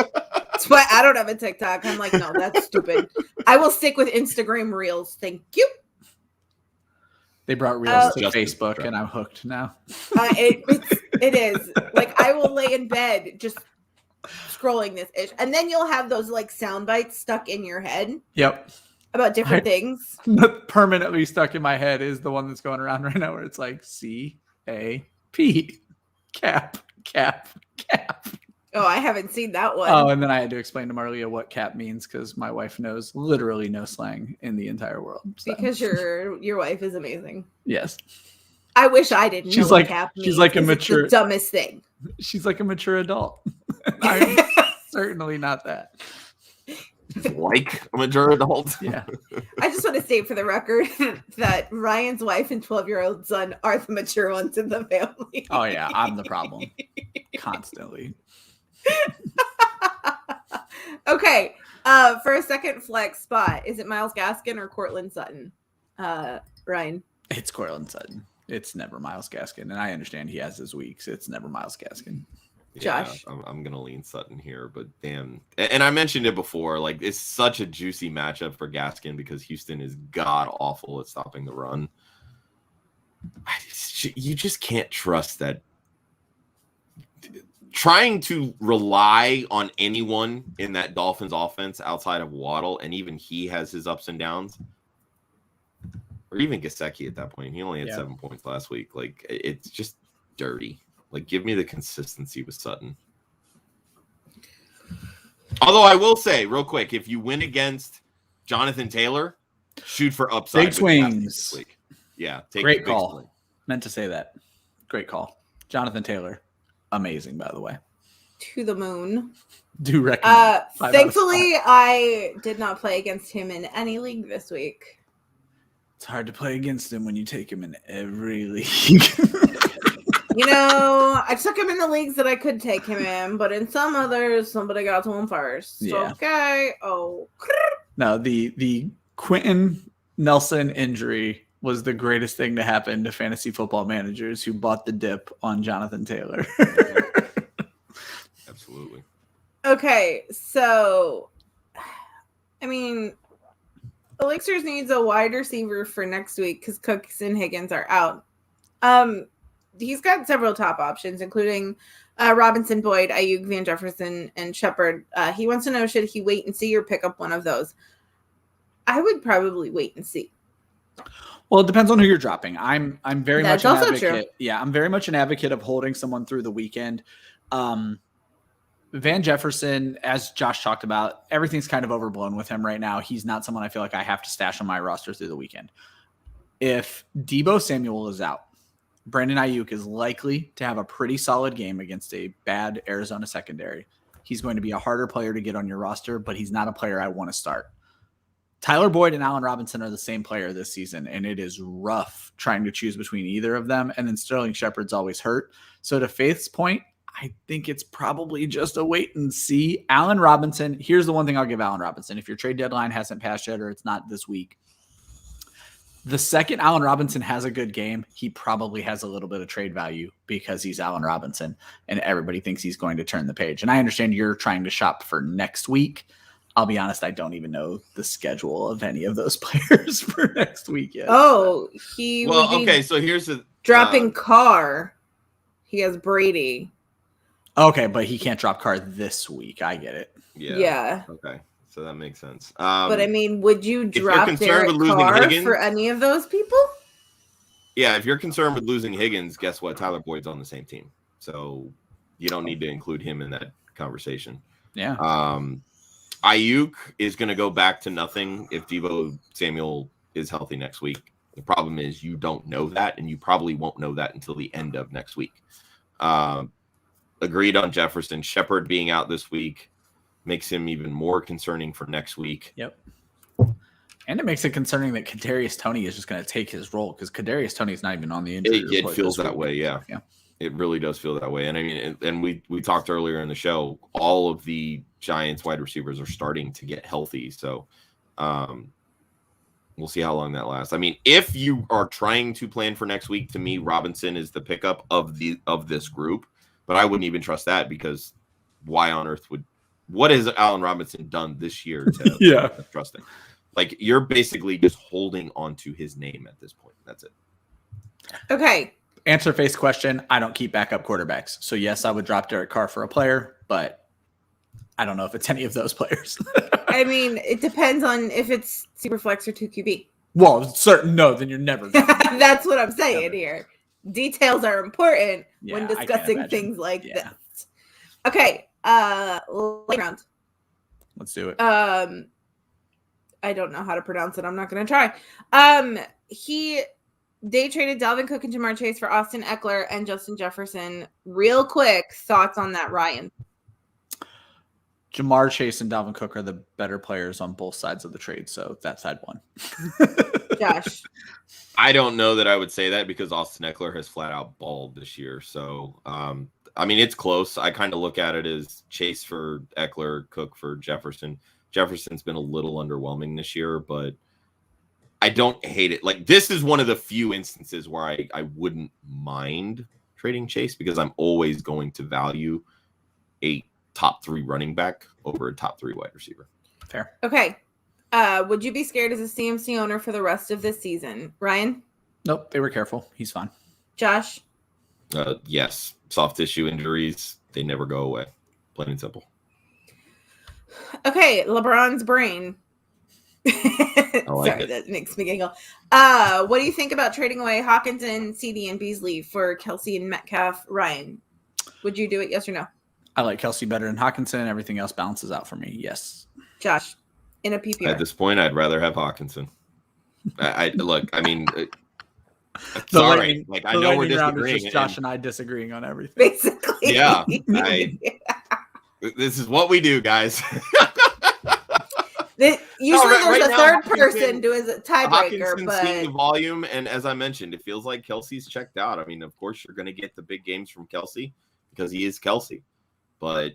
that's why I don't have a TikTok. I'm like, no, that's stupid. I will stick with Instagram Reels. Thank you. They brought Reels to Facebook, and I'm hooked now. It is like I will lay in bed just scrolling this ish, and then you'll have those like sound bites stuck in your head. Yep. About different things. Permanently stuck in my head is the one that's going around right now, where it's like CAP, cap. Oh, I haven't seen that one. Oh, and then I had to explain to Marlia what cap means because my wife knows literally no slang in the entire world. So. Because your wife is amazing. Yes. I wish I didn't know what cap means. She's like a mature, it's the dumbest thing. She's like a mature adult. I'm certainly not that. Like a mature adult. Yeah. I just want to state for the record that Ryan's wife and 12-year-old son are the mature ones in the family. Oh yeah, I'm the problem. Constantly. Okay. For a second flex spot, is it Myles Gaskin or Cortland Sutton? Ryan. It's Cortland Sutton. It's never Myles Gaskin, and I understand he has his weeks. It's never Myles Gaskin. Josh. Yeah, I'm gonna lean Sutton here, but damn, and I mentioned it before. Like, it's such a juicy matchup for Gaskin because Houston is god awful at stopping the run. You just can't trust that. Trying to rely on anyone in that Dolphins offense outside of Waddle, and even he has his ups and downs, or even Gasecki at that point. He only had 7 points last week. Like, it's just dirty. Like, give me the consistency with Sutton. Although I will say, real quick, if you win against Jonathan Taylor, shoot for upside. Big swings. Yeah. Great call. Swing. Meant to say that. Great call. Jonathan Taylor. Amazing, by the way. To the moon. Do recommend. Thankfully, I did not play against him in any league this week. It's hard to play against him when you take him in every league. You know, I took him in the leagues that I could take him in, but in some others, somebody got to him first. Yeah. Okay. Oh. No, the Quentin Nelson injury was the greatest thing to happen to fantasy football managers who bought the dip on Jonathan Taylor. Absolutely. Okay, so, I mean, Elixirs needs a wide receiver for next week because Cooks and Higgins are out. He's got several top options, including Robinson, Boyd, Ayuk, Van Jefferson, and Shepard. He wants to know, should he wait and see or pick up one of those? I would probably wait and see. Well, it depends on who you're dropping. I'm very much an advocate. True. Yeah, I'm very much an advocate of holding someone through the weekend. Van Jefferson, as Josh talked about, everything's kind of overblown with him right now. He's not someone I feel like I have to stash on my roster through the weekend. If Deebo Samuel is out, Brandon Ayuk is likely to have a pretty solid game against a bad Arizona secondary. He's going to be a harder player to get on your roster, but he's not a player I want to start. Tyler Boyd and Allen Robinson are the same player this season, and it is rough trying to choose between either of them. And then Sterling Shepard's always hurt. So to Faith's point, I think it's probably just a wait and see. Allen Robinson, here's the one thing I'll give Allen Robinson. If your trade deadline hasn't passed yet or it's not this week, the second Allen Robinson has a good game, he probably has a little bit of trade value because he's Allen Robinson and everybody thinks he's going to turn the page. And I understand you're trying to shop for next week. I'll be honest, I don't even know the schedule of any of those players for next week yet. Oh, so here's the dropping Carr. He has Brady. Okay, but he can't drop card this week. I get it. Yeah. Okay. So that makes sense. But I mean, would you if you're drop concerned Derek with losing Carr Higgins- for any of those people? Yeah, if you're concerned with losing Higgins, guess what? Tyler Boyd's on the same team. So you don't need to include him in that conversation. Yeah. Ayuk is going to go back to nothing if Deebo Samuel is healthy next week. The problem is you don't know that, and you probably won't know that until the end of next week. Agreed on Jefferson. Shepard being out this week makes him even more concerning for next week. Yep. And it makes it concerning that Kadarius Toney is just going to take his role because Kadarius Toney is not even on the injury It report feels this that week. way, yeah. Yeah. It really does feel that way. And I mean, and we talked earlier in the show, all of the Giants wide receivers are starting to get healthy. So we'll see how long that lasts. I mean, if you are trying to plan for next week, to me, Robinson is the pickup of this group. But I wouldn't even trust that because why on earth what has Allen Robinson done this year to trust him? Like, you're basically just holding on to his name at this point. That's it. Okay. Answer face question. I don't keep backup quarterbacks. So yes, I would drop Derek Carr for a player, but I don't know if it's any of those players. I mean, it depends on if it's super flex or 2QB. Well, certain no, then you're never going to. That's what I'm saying here. Details are important when I can't discussing imagine. things like this. Okay. Late round. Let's do it. I don't know how to pronounce it. I'm not going to try. He day traded Dalvin Cook and Jamar Chase for Austin Eckler and Justin Jefferson. Real quick thoughts on that, Ryan. Jamar Chase and Dalvin Cook are the better players on both sides of the trade, so that side won. Josh. I don't know that I would say that because Austin Eckler has flat out balled this year. So, I mean, it's close. I kind of look at it as Chase for Eckler, Cook for Jefferson. Jefferson's been a little underwhelming this year, but I don't hate it. Like, this is one of the few instances where I wouldn't mind trading Chase because I'm always going to value a top 3 running back over a top 3 wide receiver. Fair. Okay. Would you be scared as a CMC owner for the rest of this season? Ryan? Nope, they were careful. He's fine. Josh? Yes. Soft tissue injuries, they never go away. Plain and simple. Okay, LeBron's brain. Sorry, it. that makes me giggle. What do you think about trading away Hawkinson, CD, and Beasley for Kelsey and Metcalf? Ryan, would you do it? Yes or no? I like Kelsey better than Hawkinson. Everything else balances out for me. Yes. Josh, in a PPR. At this point, I'd rather have Hawkinson. I look. I mean, The sorry. lightning- Like, I the know we're lightning round is disagreeing. just Josh and I disagreeing on everything. Basically. Yeah. This is what we do, guys. Usually right there's a now, third Hawkinson- person who is a tiebreaker, Hawkinson's seeing the but volume, and as I mentioned, it feels like Kelsey's checked out. I mean, of course, you're going to get the big games from Kelsey because he is Kelsey, but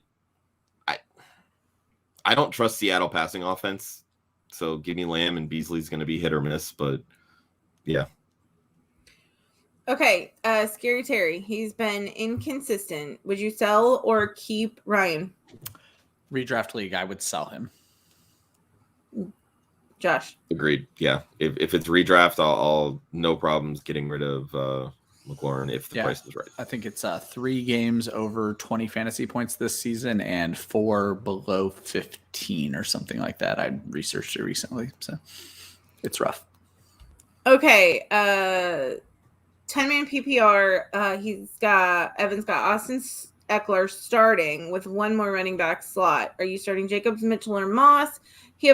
I don't trust Seattle passing offense. So give me Lamb, and Beasley's going to be hit or miss, but yeah. okay. Scary Terry, he's been inconsistent. Would you sell or keep Ryan? Redraft league, I would sell him. Josh? Agreed. Yeah. If it's redraft, I'll no problems getting rid of McLaurin if the price is right. I think it's 3 games over 20 fantasy points this season and 4 below 15 or something like that. I researched it recently, so it's rough. Okay. 10-man PPR. Evan's got Austin Eckler starting with one more running back slot. Are you starting Jacobs, Mitchell, or Moss? He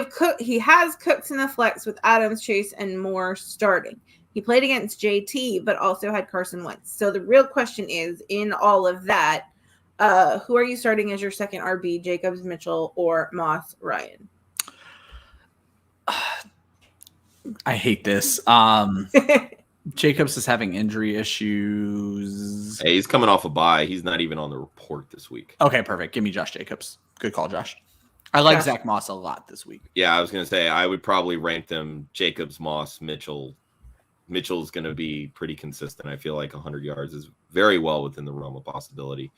has Cooks in the flex with Adams, Chase, and Moore starting. He played against JT, but also had Carson Wentz. So the real question is, in all of that, who are you starting as your second RB, Jacobs, Mitchell, or Moss, Ryan? I hate this. Jacobs is having injury issues. Hey, he's coming off a bye. He's not even on the report this week. Okay, perfect. Give me Josh Jacobs. Good call, Josh. I like Josh. Zach Moss a lot this week. Yeah, I was going to say I would probably rank them Jacobs, Moss, Mitchell. Mitchell's going to be pretty consistent. I feel like 100 yards is very well within the realm of possibility.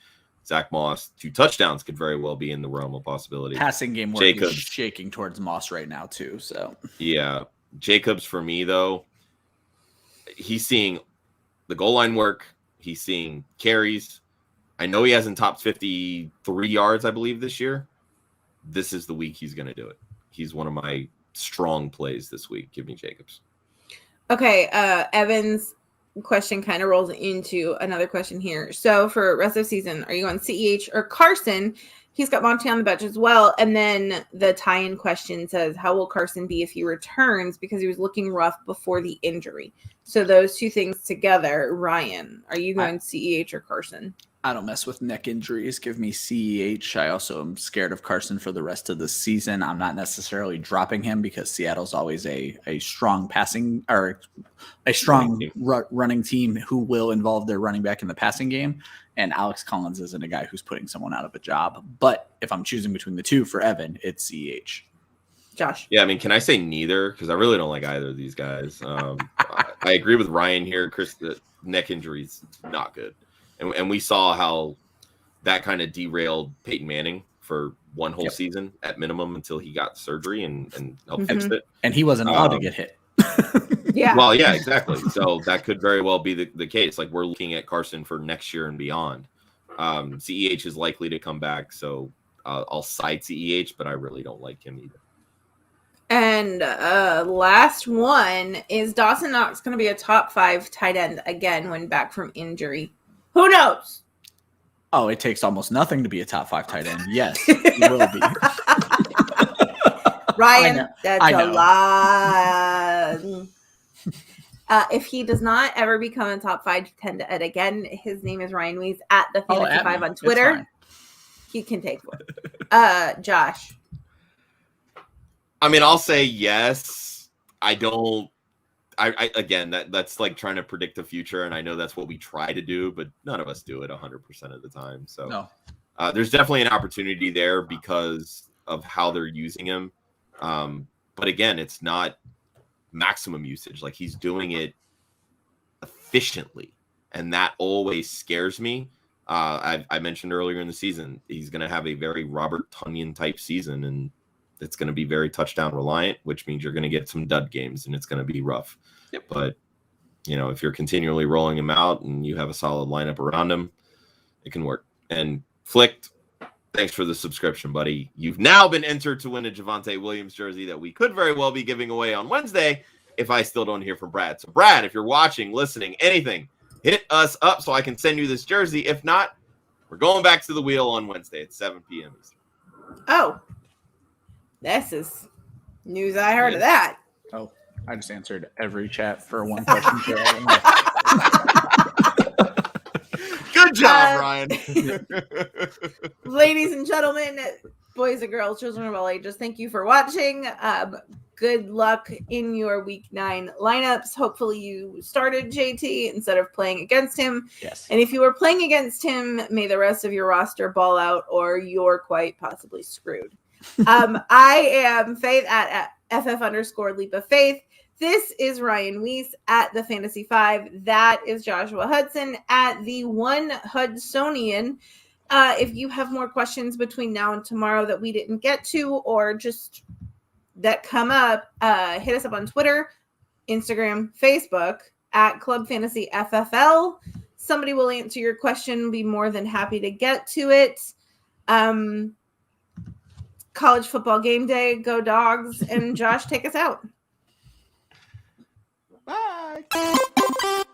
Zach Moss, 2 touchdowns could very well be in the realm of possibility. Passing game work Jacobs. is shaking towards Moss right now too. So Yeah. Jacobs, for me, though, he's seeing the goal line work. He's seeing carries. I know he hasn't topped 53 yards, I believe, this year. This is the week he's going to do it. He's one of my strong plays this week. Give me Jacobs. Okay, Evan's question kind of rolls into another question here. So for rest of season, are you going CEH or Carson? He's got Monty on the bench as well. And then the tie-in question says, how will Carson be if he returns? Because he was looking rough before the injury. So those two things together, Ryan, are you going CEH or Carson? I don't mess with neck injuries. Give me CEH. I also am scared of Carson for the rest of the season. I'm not necessarily dropping him because Seattle's always a strong passing or a strong running team who will involve their running back in the passing game. And Alex Collins isn't a guy who's putting someone out of a job. But if I'm choosing between the two for Evan, it's CEH. Josh. Yeah, I mean, can I say neither? Because I really don't like either of these guys. I agree with Ryan here. Chris, the neck injuries, not good. And we saw how that kind of derailed Peyton Manning for one whole season at minimum until he got surgery and helped fix it. And he wasn't allowed to get hit. Yeah. Well, yeah, exactly. So that could very well be the case. Like, we're looking at Carson for next year and beyond. CEH is likely to come back, so I'll side CEH, but I really don't like him either. And last one is Dawson Knox going to be a top 5 tight end again when back from injury? Who knows? Oh, it takes almost nothing to be a top 5 tight end. Yes, he will be. Ryan, that's a lot. If he does not ever become a top 5 tight end again, his name is Ryan Weiss at the Fantasy 5 on Twitter. He can take one. Josh. I mean, I'll say yes. I don't. I again, that's like trying to predict the future, and I know that's what we try to do, but none of us do it 100% of the time. So no. There's definitely an opportunity there because of how they're using him. But again, it's not maximum usage. Like, he's doing it efficiently, and that always scares me. I mentioned earlier in the season, he's going to have a very Robert Tonyan type season, and it's going to be very touchdown reliant, which means you're going to get some dud games and it's going to be rough. Yep. But, if you're continually rolling him out and you have a solid lineup around him, it can work. And Flicked, thanks for the subscription, buddy. You've now been entered to win a Javonte Williams jersey that we could very well be giving away on Wednesday if I still don't hear from Brad. So, Brad, if you're watching, listening, anything, hit us up so I can send you this jersey. If not, we're going back to the wheel on Wednesday at 7 p.m. Eastern. Oh. This is news I heard of that. Oh, I just answered every chat for one question. Good job, Ryan. Ladies and gentlemen, boys and girls, children of all ages, thank you for watching. Good luck in your week 9 lineups. Hopefully you started JT instead of playing against him. Yes. And if you were playing against him, may the rest of your roster ball out or you're quite possibly screwed. I am Faith at FF_Leap of Faith. This is Ryan Weiss at the Fantasy 5. That is Joshua Hudson at the One Hudsonian. If you have more questions between now and tomorrow that we didn't get to or just that come up, hit us up on Twitter, Instagram, Facebook at Club Fantasy FFL. Somebody will answer your question. Be more than happy to get to it. College football game day. Go Dogs. And Josh, take us out. Bye.